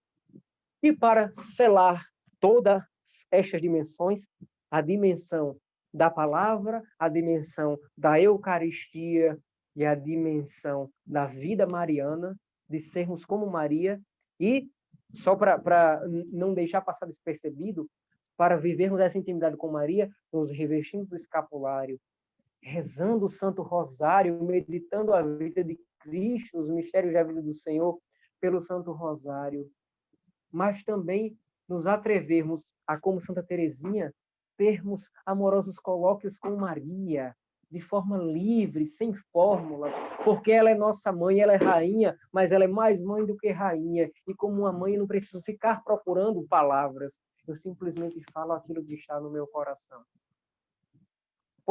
E para selar todas estas dimensões, a dimensão da palavra, a dimensão da Eucaristia e a dimensão da vida mariana, de sermos como Maria, e, só para não deixar passar despercebido, para vivermos essa intimidade com Maria, nos revestindo do escapulário, rezando o Santo Rosário, meditando a vida de Cristo, os mistérios da vida do Senhor, pelo Santo Rosário. Mas também nos atrevermos a, como Santa Teresinha, termos amorosos colóquios com Maria, de forma livre, sem fórmulas, porque ela é nossa mãe, ela é rainha, mas ela é mais mãe do que rainha. E como uma mãe, eu não preciso ficar procurando palavras. Eu simplesmente falo aquilo que está no meu coração.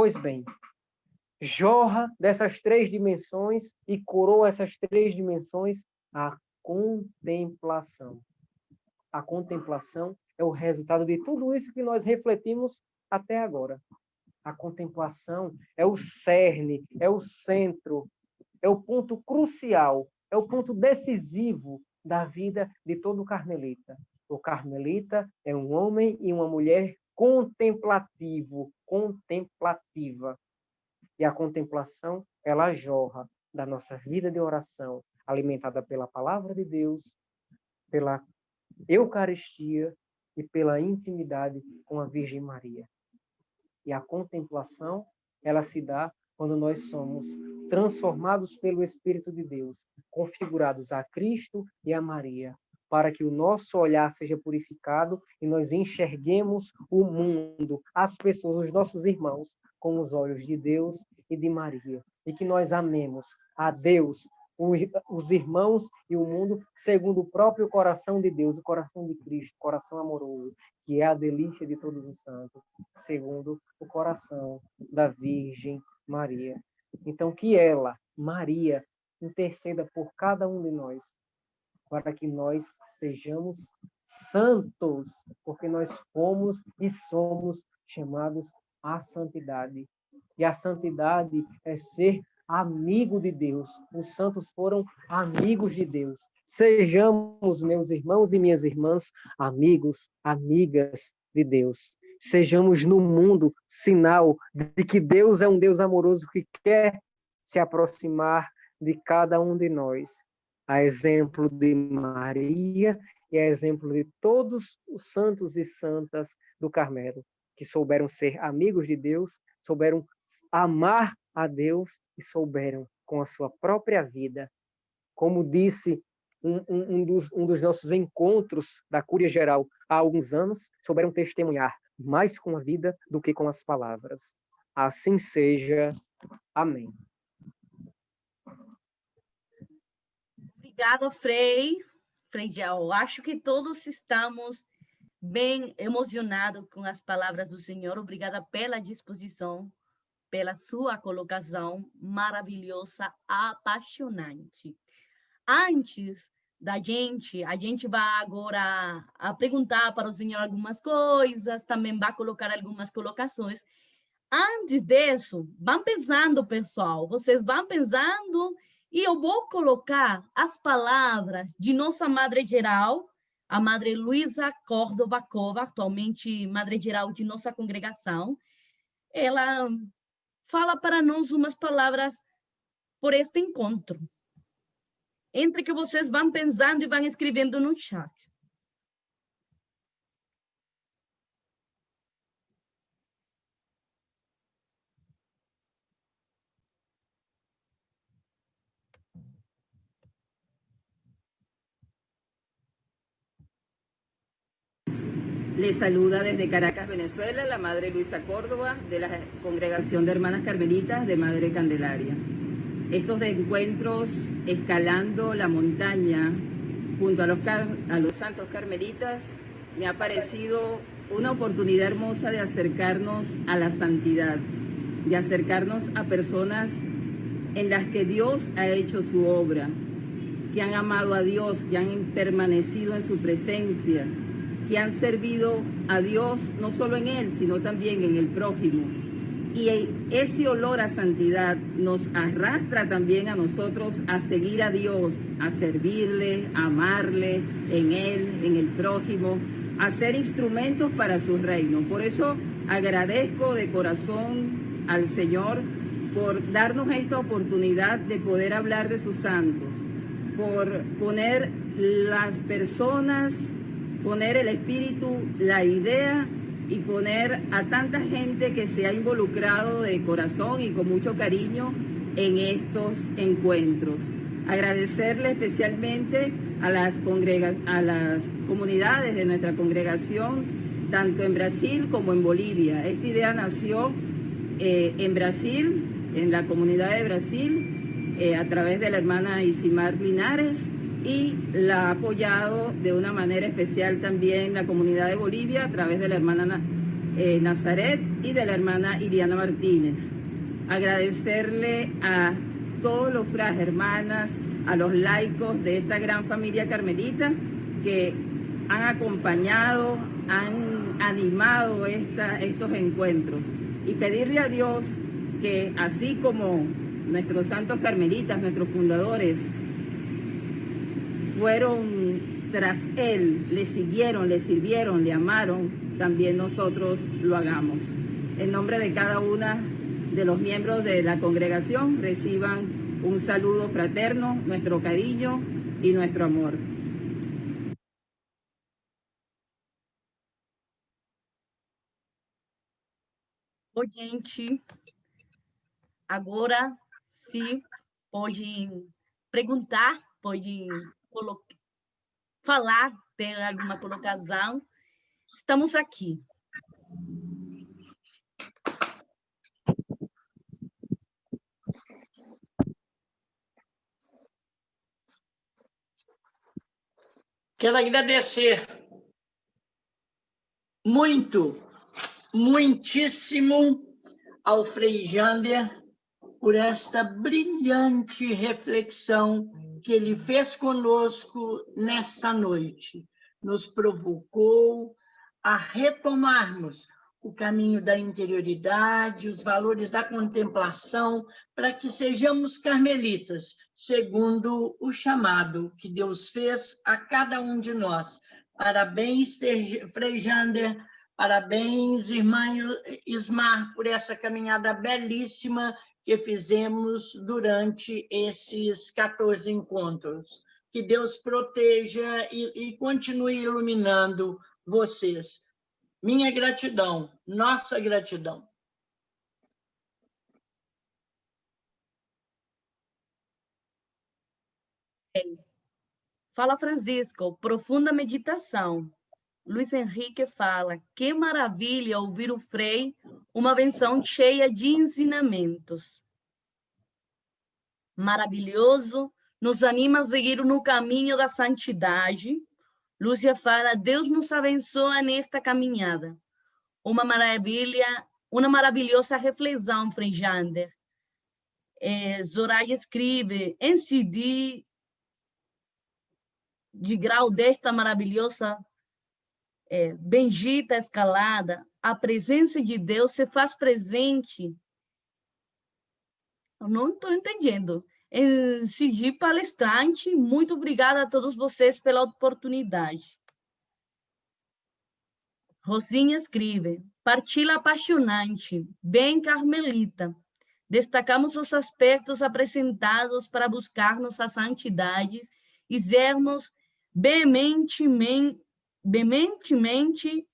Pois bem, jorra dessas 3 dimensões e coroa essas 3 dimensões a contemplação. A contemplação é o resultado de tudo isso que nós refletimos até agora. A contemplação é o cerne, é o centro, é o ponto crucial, é o ponto decisivo da vida de todo carmelita. O carmelita é um homem e uma mulher contemplativo, contemplativa. E a contemplação, ela jorra da nossa vida de oração, alimentada pela palavra de Deus, pela Eucaristia e pela intimidade com a Virgem Maria. E a contemplação, ela se dá quando nós somos transformados pelo Espírito de Deus, configurados a Cristo e a Maria, para que o nosso olhar seja purificado e nós enxerguemos o mundo, as pessoas, os nossos irmãos, com os olhos de Deus e de Maria. E que nós amemos a Deus, os irmãos e o mundo segundo o próprio coração de Deus, o coração de Cristo, o coração amoroso, que é a delícia de todos os santos, segundo o coração da Virgem Maria. Então, que ela, Maria, interceda por cada um de nós, para que nós sejamos santos, porque nós fomos e somos chamados à santidade. E a santidade é ser amigo de Deus. Os santos foram amigos de Deus. Sejamos, meus irmãos e minhas irmãs, amigos, amigas de Deus. Sejamos no mundo sinal de que Deus é um Deus amoroso que quer se aproximar de cada um de nós. A exemplo de Maria e a exemplo de todos os santos e santas do Carmelo, que souberam ser amigos de Deus, souberam amar a Deus e souberam, com a sua própria vida, como disse um dos nossos encontros da Cúria Geral há alguns anos, souberam testemunhar mais com a vida do que com as palavras. Assim seja. Amém. Obrigada, Frei. Frei, eu acho que todos estamos bem emocionados com as palavras do Senhor. Obrigada pela disposição, pela sua colocação maravilhosa, apaixonante. Antes da gente, a gente vai agora a perguntar para o Senhor algumas coisas, também vai colocar algumas colocações. Antes disso, vão pensando, pessoal, vocês vão pensando e eu vou colocar as palavras de nossa Madre Geral, a Madre Luisa Córdova Cova, atualmente Madre Geral de nossa congregação. Ela fala para nós umas palavras por este encontro. Entre que vocês vão pensando e vão escrevendo no chat. Les saluda desde Caracas, Venezuela, la Madre Luisa Córdova, de la Congregación de Hermanas Carmelitas de Madre Candelaria. Estos encuentros escalando la montaña junto a los santos carmelitas me ha parecido una oportunidad hermosa de acercarnos a la santidad, de acercarnos a personas en las que Dios ha hecho su obra, que han amado a Dios, que han permanecido en su presencia, que han servido a Dios no solo en Él, sino también en el prójimo. Y ese olor a santidad nos arrastra también a nosotros a seguir a Dios, a servirle, a amarle en Él, en el prójimo, a ser instrumentos para su reino. Por eso agradezco de corazón al Señor por darnos esta oportunidad de poder hablar de sus santos, por poner las personas, poner el espíritu, la idea y poner a tanta gente que se ha involucrado de corazón y con mucho cariño en estos encuentros. Agradecerle especialmente a las comunidades de nuestra congregación, tanto en Brasil como en Bolivia. Esta idea nació en Brasil, en la comunidad de Brasil, a través de la hermana Isimar Linares, y la ha apoyado de una manera especial también la comunidad de Bolivia a través de la hermana Nazaret y de la hermana Iriana Martínez. Agradecerle a todos los fratres, hermanas, a los laicos de esta gran familia carmelita que han acompañado, han animado estos encuentros, y pedirle a Dios que así como nuestros santos carmelitas, nuestros fundadores, fueron tras él, le siguieron, le sirvieron, le amaron, también nosotros lo hagamos. En nombre de cada una de los miembros de la congregación, reciban un saludo fraterno, nuestro cariño y nuestro amor. Oi, gente. Agora, se podem perguntar, podem falar, ter alguma colocação. Estamos aqui. Quero agradecer muitíssimo ao Frei Jander por esta brilhante reflexão que ele fez conosco nesta noite. Nos provocou a retomarmos o caminho da interioridade, os valores da contemplação, para que sejamos carmelitas, segundo o chamado que Deus fez a cada um de nós. Parabéns, Frei Jander, parabéns, irmã Ismar, por essa caminhada belíssima que fizemos durante esses 14 encontros. Que Deus proteja e continue iluminando vocês. Minha gratidão, nossa gratidão. Fala, Francisco, profunda meditação. Luiz Henrique fala, que maravilha ouvir o Frei, uma benção cheia de ensinamentos. Maravilhoso, nos anima a seguir no caminho da santidade. Lúcia fala, Deus nos abençoa nesta caminhada. Uma maravilhosa reflexão, Frei Jander. Zoraia escreve, incidi de grau desta maravilhosa bendita escalada, a presença de Deus se faz presente. Eu não estou entendendo. Cidi Palestrante, muito obrigada a todos vocês pela oportunidade. Rosinha escreve, partilha apaixonante, bem carmelita. Destacamos os aspectos apresentados para buscarmos as santidades e sermos veementemente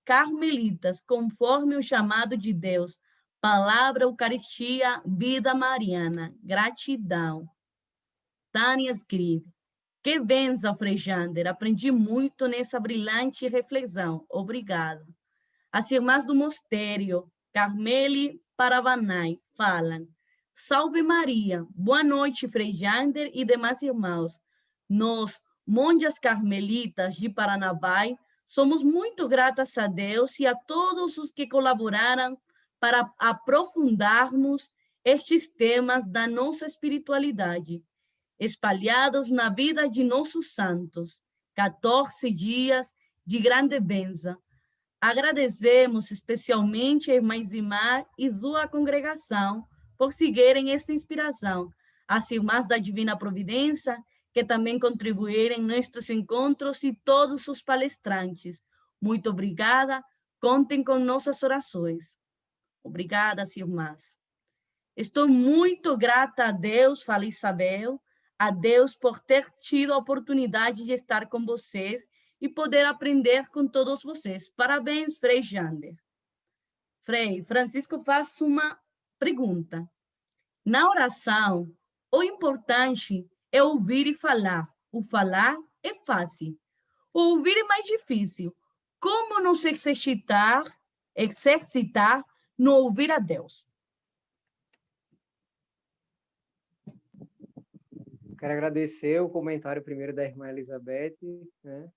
carmelitas, conforme o chamado de Deus. Palavra, Eucaristia, vida mariana. Gratidão. Tânia escreve. Que benção, Frei Jander. Aprendi muito nessa brilhante reflexão. Obrigado. As irmãs do Mosteiro, Carmeli Paravanai, falam. Salve Maria. Boa noite, Frei Jander e demais irmãos. Nós, monjas carmelitas de Paranavaí, somos muito gratas a Deus e a todos os que colaboraram para aprofundarmos estes temas da nossa espiritualidade, espalhados na vida de nossos santos. 14 dias de grande bênção. Agradecemos especialmente a irmã Zimar e sua congregação por seguirem esta inspiração. As irmãs da Divina Providência, que também contribuíram nestes encontros, e todos os palestrantes. Muito obrigada. Contem com nossas orações. Obrigada, irmãs. Estou muito grata a Deus, fala Isabel, a Deus por ter tido a oportunidade de estar com vocês e poder aprender com todos vocês. Parabéns, Frei Jander. Frei, Francisco faz uma pergunta. Na oração, o importante é ouvir e falar. O falar é fácil. O ouvir é mais difícil. Como nos exercitar no ouvir a Deus? Quero agradecer o comentário primeiro da irmã Elizabeth, né?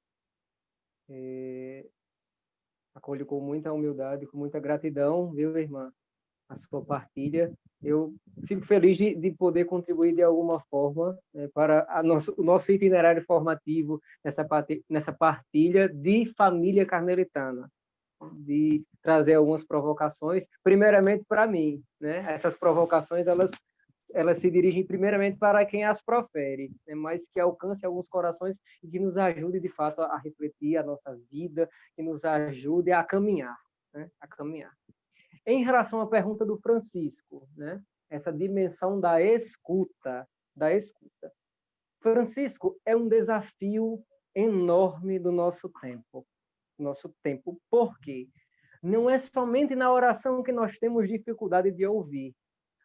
Acolho com muita humildade, com muita gratidão, viu, irmã? A sua partilha. Eu fico feliz de poder contribuir de alguma forma, né, para o nosso itinerário formativo nessa partilha de família carmelitana, de trazer algumas provocações, primeiramente para mim, né? Essas provocações, elas se dirigem primeiramente para quem as profere, né? Mas que alcance alguns corações e que nos ajude, de fato, a refletir a nossa vida, que nos ajude a caminhar, né? A caminhar. Em relação à pergunta do Francisco, né? Essa dimensão da escuta. Francisco, é um desafio enorme do nosso tempo. Por quê? Não é somente na oração que nós temos dificuldade de ouvir.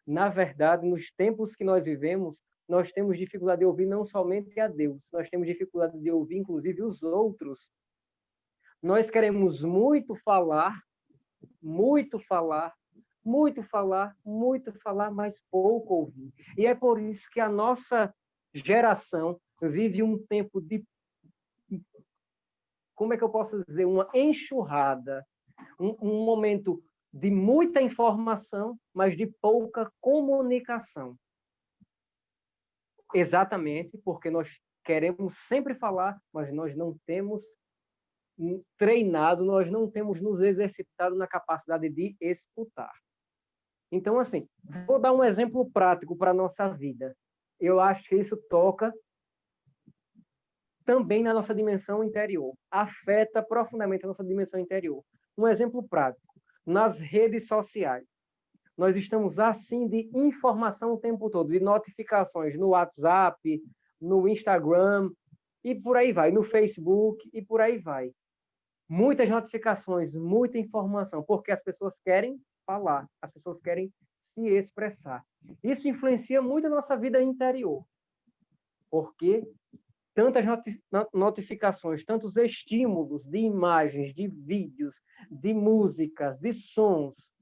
Na verdade, nos tempos que nós vivemos, nós temos dificuldade de ouvir não somente a Deus, nós temos dificuldade de ouvir, inclusive, os outros. Nós queremos muito falar, mas pouco ouvir. E é por isso que a nossa geração vive um tempo de, como é que eu posso dizer, uma enxurrada, um momento de muita informação, mas de pouca comunicação. Exatamente porque nós queremos sempre falar, mas nós não temos treinado, nós não temos nos exercitado na capacidade de escutar. Então, assim, vou dar um exemplo prático para a nossa vida. Eu acho que isso toca também na nossa dimensão interior, afeta profundamente a nossa dimensão interior. Um exemplo prático, nas redes sociais. Nós estamos assim de informação o tempo todo, de notificações no WhatsApp, no Instagram, e por aí vai, no Facebook, e por aí vai. Muitas notificações, muita informação, porque as pessoas querem falar, as pessoas querem se expressar. Isso influencia muito a nossa vida interior, porque tantas notificações, tantos estímulos de imagens, de vídeos, de músicas, de sons,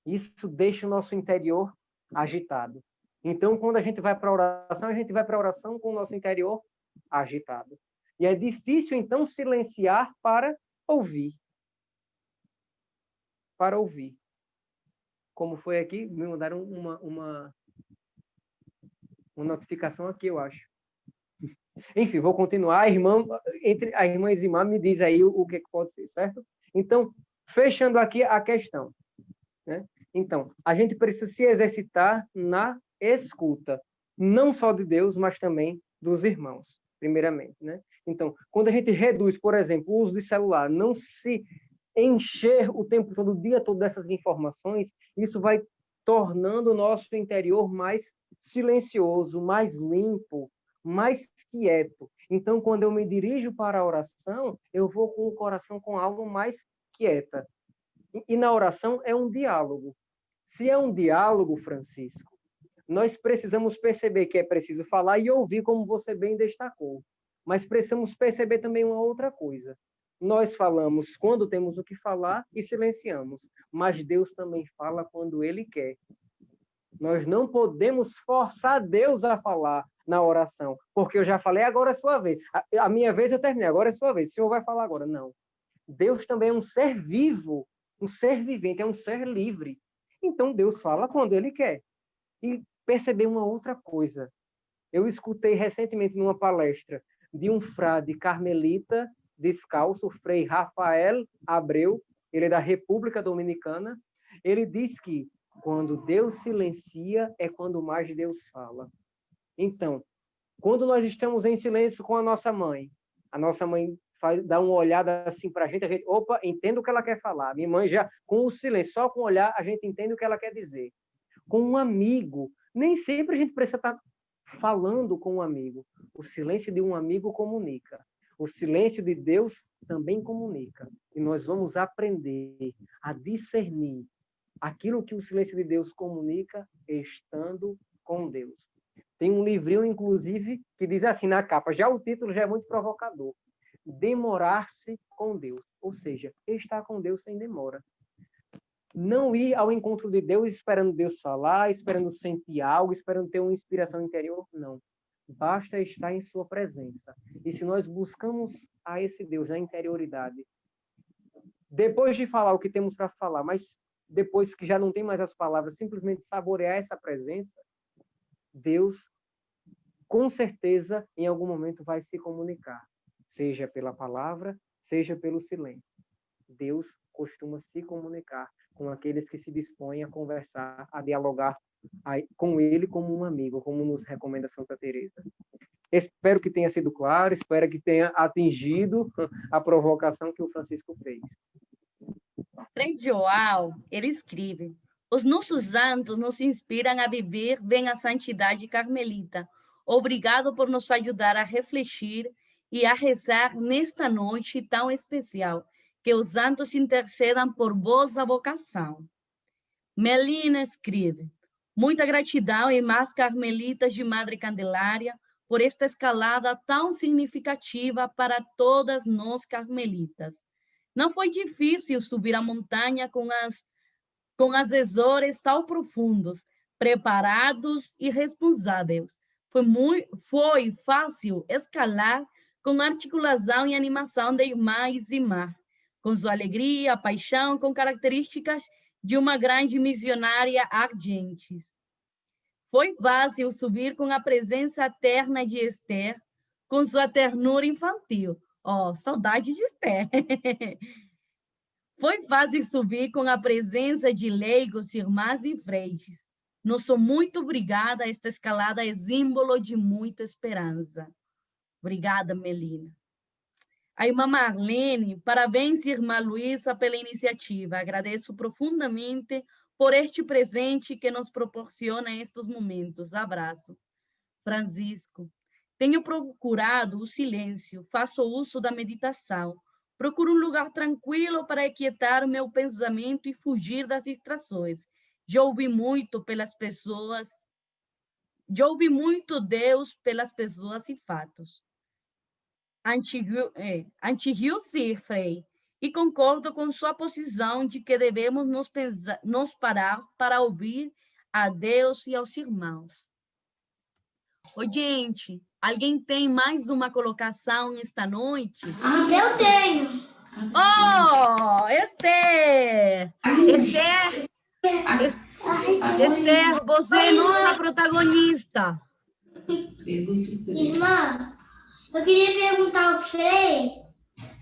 isso deixa o nosso interior agitado. Então, quando a gente vai para a oração, a gente vai para a oração com o nosso interior agitado. E é difícil, então, silenciar para ouvir. Para ouvir. Como foi aqui, me mandaram uma notificação aqui, eu acho. Enfim, vou continuar. Entre a irmã Zimá me diz aí o que pode ser, certo? Então, fechando aqui a questão, né? Então, a gente precisa se exercitar na escuta, não só de Deus, mas também dos irmãos, primeiramente, né? Então, quando a gente reduz, por exemplo, o uso de celular, não se encher o tempo todo, o dia todo dessas informações, isso vai tornando o nosso interior mais silencioso, mais limpo, mais quieto. Então, quando eu me dirijo para a oração, eu vou com o coração com algo mais quieta. E na oração é um diálogo. Se é um diálogo, Francisco, nós precisamos perceber que é preciso falar e ouvir, como você bem destacou. Mas precisamos perceber também uma outra coisa. Nós falamos quando temos o que falar e silenciamos, mas Deus também fala quando Ele quer. Nós não podemos forçar Deus a falar na oração, porque eu já falei, agora é sua vez. A minha vez eu terminei, agora é sua vez. O Senhor vai falar agora. Não. Deus também é um ser vivo, um ser vivente, é um ser livre. Então, Deus fala quando Ele quer. E perceber uma outra coisa. Eu escutei recentemente numa palestra de um frade carmelita descalço, o Frei Rafael Abreu, ele é da República Dominicana. Ele diz que quando Deus silencia é quando mais Deus fala. Então, quando nós estamos em silêncio com a nossa mãe dá uma olhada assim para a gente, opa, entendo o que ela quer falar. Minha mãe já, com o silêncio, só com o olhar, a gente entende o que ela quer dizer. Com um amigo, nem sempre a gente precisa estar falando com um amigo. O silêncio de um amigo comunica. O silêncio de Deus também comunica. E nós vamos aprender a discernir aquilo que o silêncio de Deus comunica estando com Deus. Tem um livrinho, inclusive, que diz assim na capa, já o título já é muito provocador. Demorar-se com Deus, ou seja, estar com Deus sem demora. Não ir ao encontro de Deus esperando Deus falar, esperando sentir algo, esperando ter uma inspiração interior, não. Basta estar em sua presença. E se nós buscamos a esse Deus na interioridade, depois de falar o que temos para falar, mas depois que já não tem mais as palavras, simplesmente saborear essa presença, Deus, com certeza, em algum momento vai se comunicar, seja pela palavra, seja pelo silêncio. Deus costuma se comunicar com aqueles que se dispõem a conversar, a dialogar com ele como um amigo, como nos recomenda Santa Teresa. Espero que tenha sido claro, espero que tenha atingido a provocação que o Francisco fez. Frei João, ele escreve: os nossos santos nos inspiram a viver bem a santidade carmelita. Obrigado por nos ajudar a refletir e a rezar nesta noite tão especial. Que os santos intercedam por vossa vocação. Melina escreve: muita gratidão, irmãs carmelitas de Madre Candelária, por esta escalada tão significativa para todas nós carmelitas. Não foi difícil subir a montanha com Azores tão profundos, preparados e responsáveis. Foi fácil escalar com articulação e animação da irmã Isimar, com sua alegria, paixão, com características de uma grande missionária ardente. Foi fácil subir com a presença terna de Esther, com sua ternura infantil. Oh, saudade de Esther. Foi fácil subir com a presença de leigos, irmãs e frades. Não sou muito obrigada, esta escalada é símbolo de muita esperança. Obrigada, Melina. A irmã Marlene, parabéns, irmã Luísa, pela iniciativa. Agradeço profundamente por este presente que nos proporciona estes momentos. Abraço. Francisco, tenho procurado o silêncio, faço uso da meditação. Procuro um lugar tranquilo para aquietar o meu pensamento e fugir das distrações. Já ouvi muito Deus pelas pessoas e fatos. Antigo ser, Frei, e concordo com sua posição de que devemos nos parar para ouvir a Deus e aos irmãos. Ô, gente, alguém tem mais uma colocação esta noite? Eu tenho. Oh, Esther! Esther, você é nossa protagonista. Irmã, eu queria perguntar ao Frei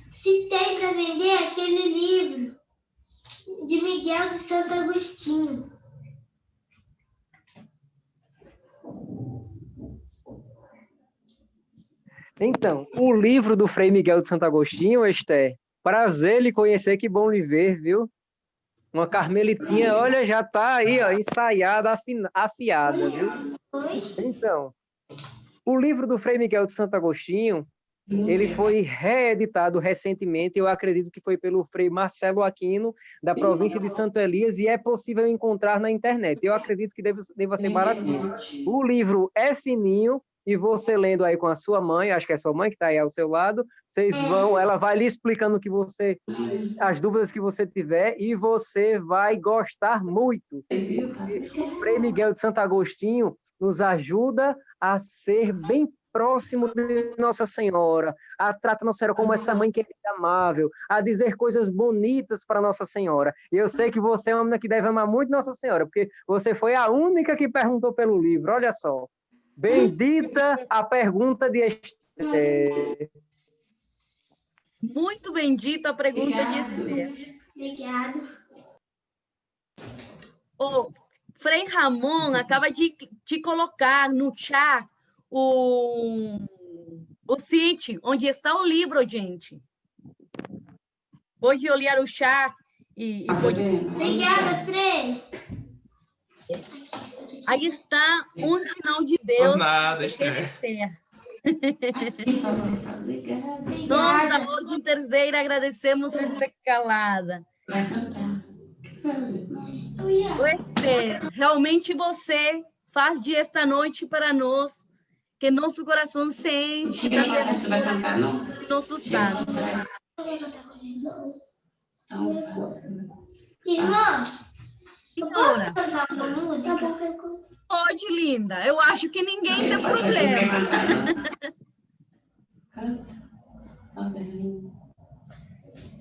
se tem para vender aquele livro de Miguel de Santo Agostinho. Então, o livro do Frei Miguel de Santo Agostinho, Esther, prazer lhe conhecer, que bom lhe ver, viu? Uma carmelitinha, olha, já está aí, ó, ensaiada, afiada, viu? Então, o livro do Frei Miguel de Santo Agostinho, ele foi reeditado recentemente, eu acredito que foi pelo Frei Marcelo Aquino, da província de Santo Elias, e é possível encontrar na internet. Eu acredito que deva ser baratinho. O livro é fininho, e você lendo aí com a sua mãe, acho que é sua mãe que está aí ao seu lado, ela vai lhe explicando as dúvidas que você tiver, e você vai gostar muito. O Frei Miguel de Santo Agostinho nos ajuda a ser bem próximo de Nossa Senhora, a tratar Nossa Senhora como essa mãe querida e amável, a dizer coisas bonitas para Nossa Senhora. E eu sei que você é uma menina que deve amar muito Nossa Senhora, porque você foi a única que perguntou pelo livro, olha só. Bendita a pergunta de Esther. Muito bendita a pergunta de Esther. Obrigado. O Frei Ramon acaba de colocar no chat o sítio onde está o livro, gente. Pode olhar o chat e pode... Obrigada, Frei. Aí está um sinal de Deus. Por nada, Esther. Nós, da Ordem Terceira, agradecemos esta escalada. Esther, realmente você faz de esta noite para nós, que nosso coração sente da nosso santo. Irmã, eu posso Senhora, cantar uma música? pode, linda. Eu acho que ninguém tem problema.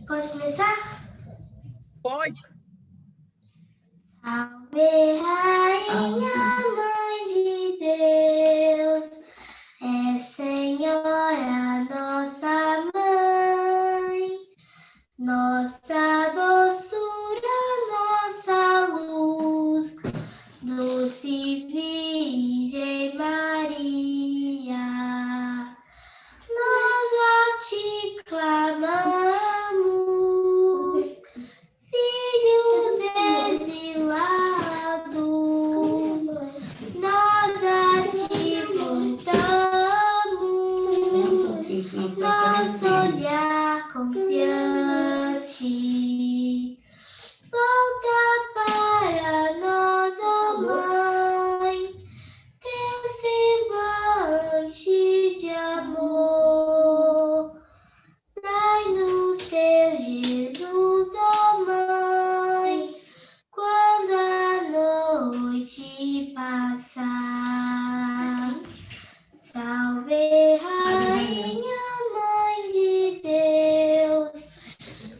Pode começar? Pode? Salve, Rainha, Mãe de Deus, é Senhora, nossa mãe, nossa doçura, nossa luz, doce Virgem Maria, nós a te clamamos, filhos exilados, nós a te voltamos, nosso olhar confiante. Volta para nós, ó Mãe, teu semblante de amor. Dai-nos teu Jesus, ó Mãe, quando a noite passar. Salve, Rainha, Mãe de Deus,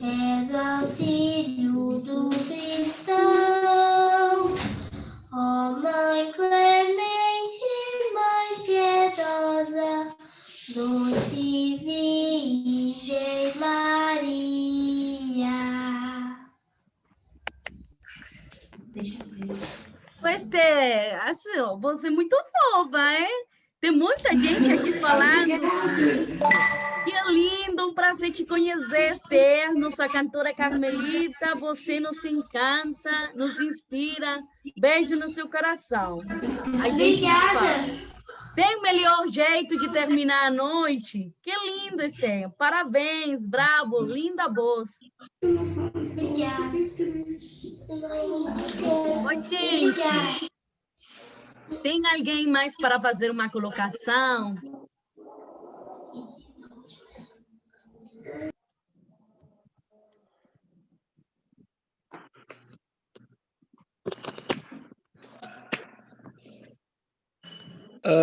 és o auxílio do cristão. Ó Mãe clemente, Mãe piedosa, doce Virgem Maria. Pois assim, ó, você é muito nova, é? Tem muita gente aqui falando. Que é lindo, um prazer te conhecer, Esther, nossa cantora carmelita. Você nos encanta, nos inspira. Beijo no seu coração. A gente fala. Tem o melhor jeito de terminar a noite? Que lindo, Esther. Parabéns, bravo, linda voz. Obrigada. Oi, gente. Tem alguém mais para fazer uma colocação?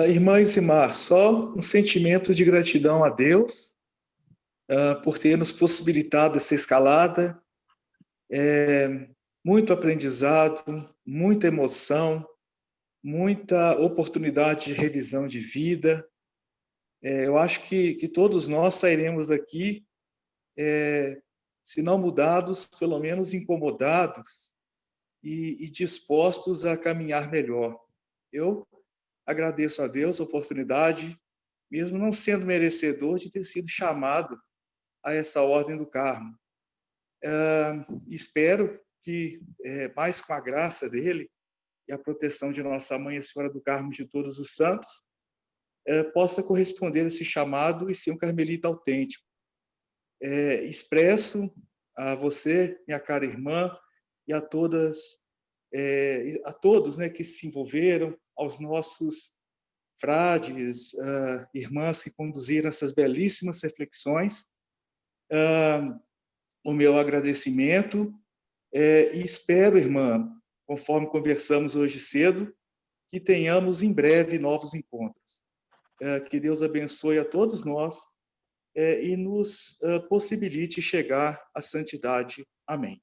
Irmã Isimar, só um sentimento de gratidão a Deus por ter nos possibilitado essa escalada. Muito aprendizado, muita emoção, muita oportunidade de revisão de vida. Eu acho que todos nós sairemos daqui, se não mudados, pelo menos incomodados e dispostos a caminhar melhor. Eu agradeço a Deus a oportunidade, mesmo não sendo merecedor de ter sido chamado a essa Ordem do Carmo. Espero que, mais com a graça dele e a proteção de nossa Mãe, a Senhora do Carmo de Todos os Santos, possa corresponder a esse chamado e ser um carmelita autêntico. Expresso a você, minha cara irmã, e a todos, né, que se envolveram, aos nossos frades, irmãs que conduziram essas belíssimas reflexões, o meu agradecimento, e espero, irmã, conforme conversamos hoje cedo, que tenhamos em breve novos encontros. Que Deus abençoe a todos nós e nos possibilite chegar à santidade. Amém.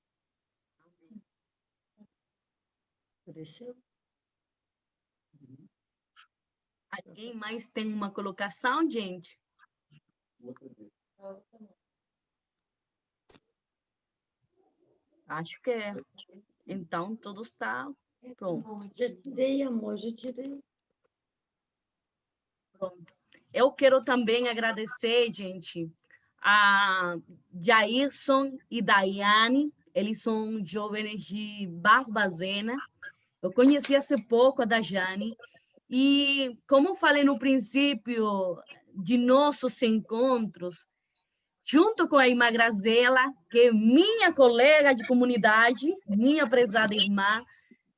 Alguém mais tem uma colocação, gente? Acho que é. Então, tudo está pronto. Já tirei, amor, já tirei. Pronto. Eu quero também agradecer, gente, a Jairson e Daiane. Eles são jovens de Barbazena. Eu conheci há pouco a Dajane. E, como falei no princípio de nossos encontros, junto com a irmã Grazela, que é minha colega de comunidade, minha prezada irmã,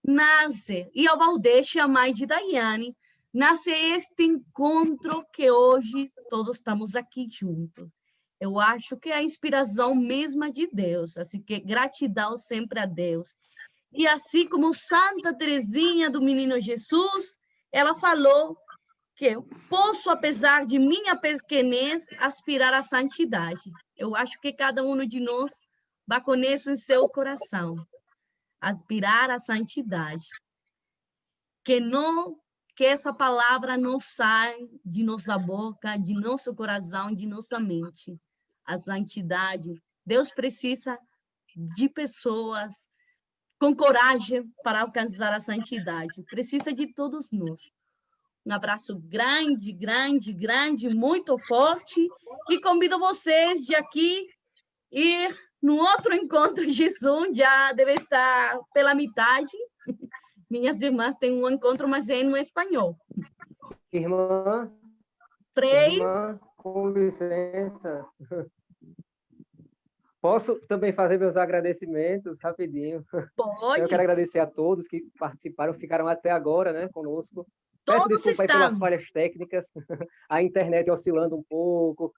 nasce, e a Valdete, a mãe de Daiane, nasce este encontro que hoje todos estamos aqui juntos. Eu acho que é a inspiração mesma de Deus, assim que gratidão sempre a Deus. E assim como Santa Teresinha do Menino Jesus, ela falou que eu posso, apesar de minha pequenez, aspirar à santidade. Eu acho que cada um de nós vá com isso em seu coração, aspirar à santidade. Que essa palavra não saia de nossa boca, de nosso coração, de nossa mente. A santidade. Deus precisa de pessoas com coragem para alcançar a santidade. Precisa de todos nós. Um abraço grande, grande, grande, muito forte. E convido vocês de aqui ir no outro encontro de Zoom, já deve estar pela metade. Minhas irmãs têm um encontro, mas é no espanhol. Irmã, Frei. irmã, com licença. Posso também fazer meus agradecimentos rapidinho? Pode. Eu quero agradecer a todos que participaram, ficaram até agora, né, conosco. Peço Todos desculpa aí pelas falhas técnicas, a internet oscilando um pouco,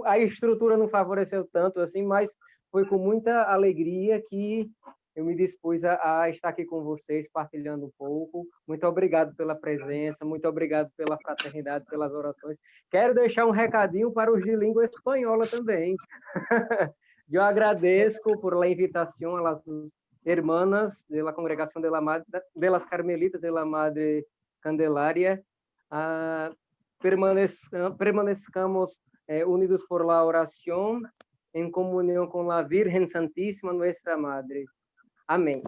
a estrutura não favoreceu tanto assim, mas foi com muita alegria que eu me dispus a estar aqui com vocês, partilhando um pouco. Muito obrigado pela presença, muito obrigado pela fraternidade, pelas orações. Quero deixar um recadinho para os de língua espanhola também. Eu agradeço por la invitación a las hermanas de la Congregación de las Carmelitas de la Madre Candelaria. Permanezcamos unidos por la oración en comunión con la Virgen Santísima, nuestra Madre. Amém.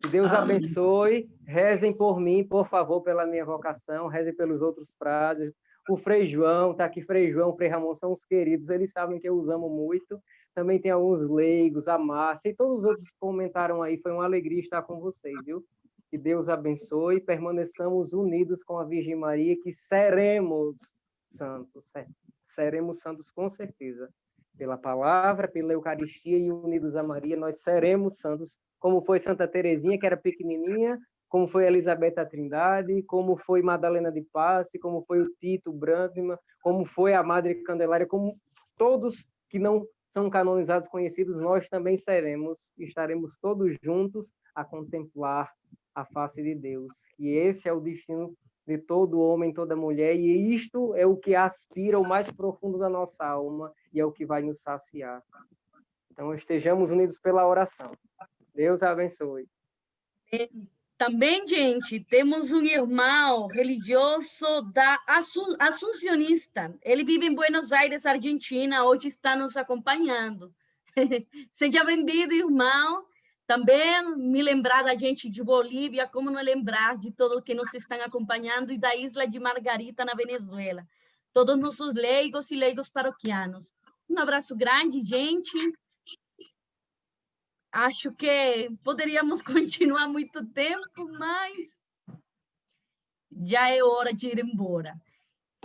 Que Deus abençoe. Rezem por mim, por favor, pela minha vocação. Rezem pelos outros frades. O Frei João, tá aqui Frei João, Frei Ramon, são os queridos, eles sabem que eu os amo muito. Também tem alguns leigos, a Márcia e todos os outros que comentaram aí. Foi uma alegria estar com vocês, viu? Que Deus abençoe, permaneçamos unidos com a Virgem Maria, que seremos santos com certeza. Pela palavra, pela Eucaristia e unidos a Maria, nós seremos santos, como foi Santa Teresinha, que era pequenininha, como foi Elizabeth a Trindade, como foi Madalena de Passe, como foi o Tito Brandsma, como foi a Madre Candelária, como todos que não são canonizados, conhecidos, nós também seremos, estaremos todos juntos a contemplar a face de Deus. E esse é o destino de todo homem, toda mulher, e isto é o que aspira o mais profundo da nossa alma e é o que vai nos saciar. Então, estejamos unidos pela oração. Deus abençoe. Também, gente, temos um irmão religioso da Assuncionista. Ele vive em Buenos Aires, Argentina, hoje está nos acompanhando. Seja bem-vindo, irmão. Também me lembrar da gente de Bolívia, como não lembrar de todos que nos estão acompanhando, e da Isla de Margarita, na Venezuela. Todos nossos leigos e leigos paroquianos. Um abraço grande, gente. Acho que poderíamos continuar muito tempo, mas já é hora de ir embora.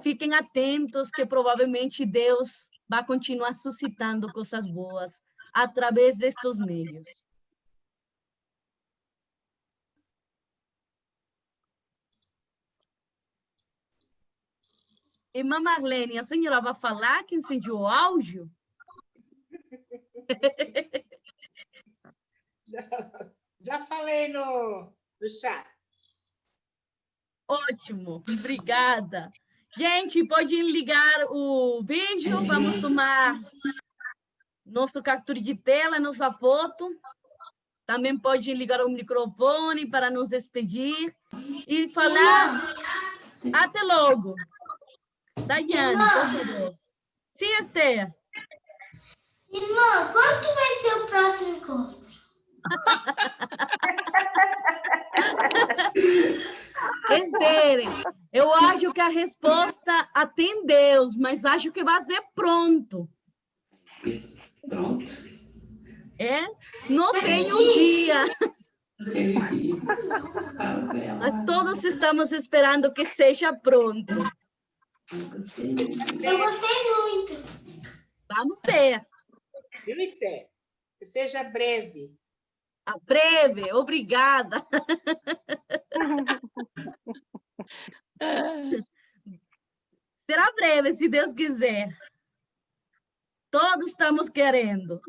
Fiquem atentos que provavelmente Deus vai continuar suscitando coisas boas através destes meios. Irmã Marlene, a senhora vai falar que incendiou o áudio? Já falei no chat. Ótimo, obrigada. Gente, pode ligar o vídeo, vamos tomar nosso captura de tela, nossa foto. Também pode ligar o microfone para nos despedir e falar até logo. Daiane, por favor. Sim, Esther. Irmã, quando que vai ser o próximo encontro? Esther, eu acho que a resposta tem Deus, mas acho que vai ser pronto. Pronto. É? Não tem um dia. Mas todos estamos esperando que seja pronto. Eu gostei muito. Vamos ter. Viu, Esther? Que seja breve. Breve, obrigada. Será breve, se Deus quiser. Todos estamos querendo.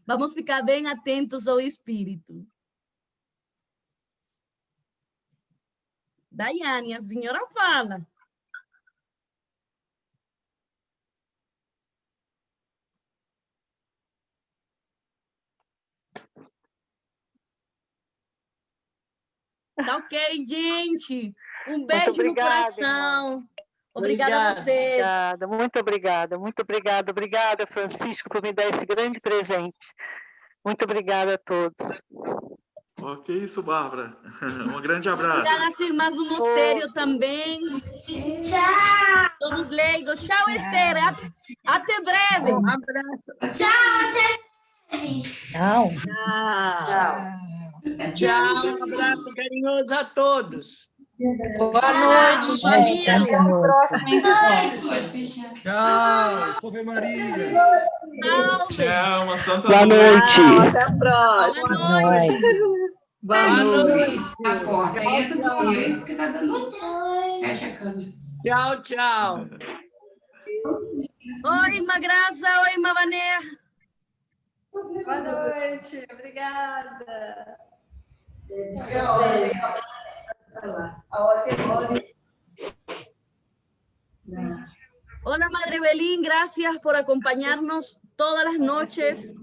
Vamos ficar bem atentos ao Espírito. Daiane, a senhora fala. Tá ok, gente. Um beijo obrigada, no coração. Obrigada a vocês. Obrigada, muito obrigada, muito obrigada. Obrigada, Francisco, por me dar esse grande presente. Muito obrigada a todos. Oh, que isso, Bárbara. Um grande abraço. Obrigada, as irmãs do Mosteiro também. Tchau. Todos leigos. Tchau, Esther. Até breve. Um abraço. Tchau, até breve. Tchau. Tchau, um abraço carinhoso a todos. Boa noite, gente. Até o próximo encontro. Tchau, Salve Maria. Tchau, uma santa Boa noite. Até a próxima. Boa noite. Boa noite. A porta. Entra esse que tá dando. Fecha a câmera. Tchau, tchau. Oi, irmã Graça. Oi, irmã Vaner. Boa noite, obrigada. Hola, Madre Belín. Gracias por acompañarnos todas las noches.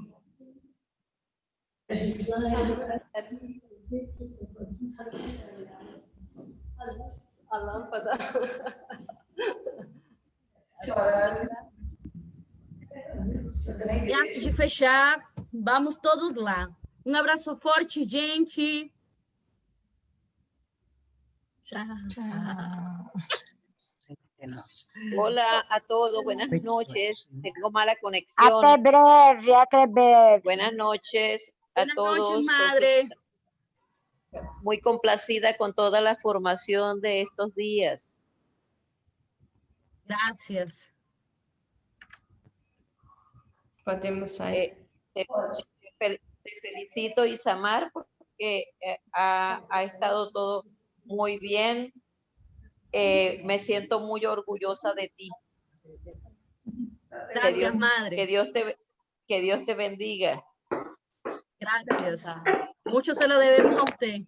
A lâmpada. E antes de fechar, vamos todos lá. Um abraço forte, gente. Hola a todos, buenas noches. Tengo mala conexión. Até breve, até breve. Buenas noches a Buenas todos. noches, madre. Muy complacida con toda la formación de estos días. Gracias. Podemos sair. Te felicito, Isamar, porque ha estado todo muy bien. Me siento muy orgullosa de ti. Gracias, madre. Que Dios te bendiga. Gracias. Mucho se lo debemos a usted.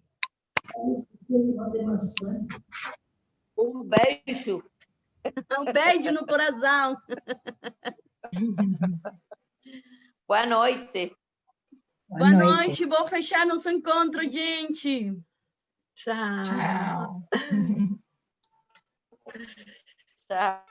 Un beijo. Um beijo no coração. Boa noite. Boa noite. Vou fechar nosso encontro, gente. Tchau. Tchau.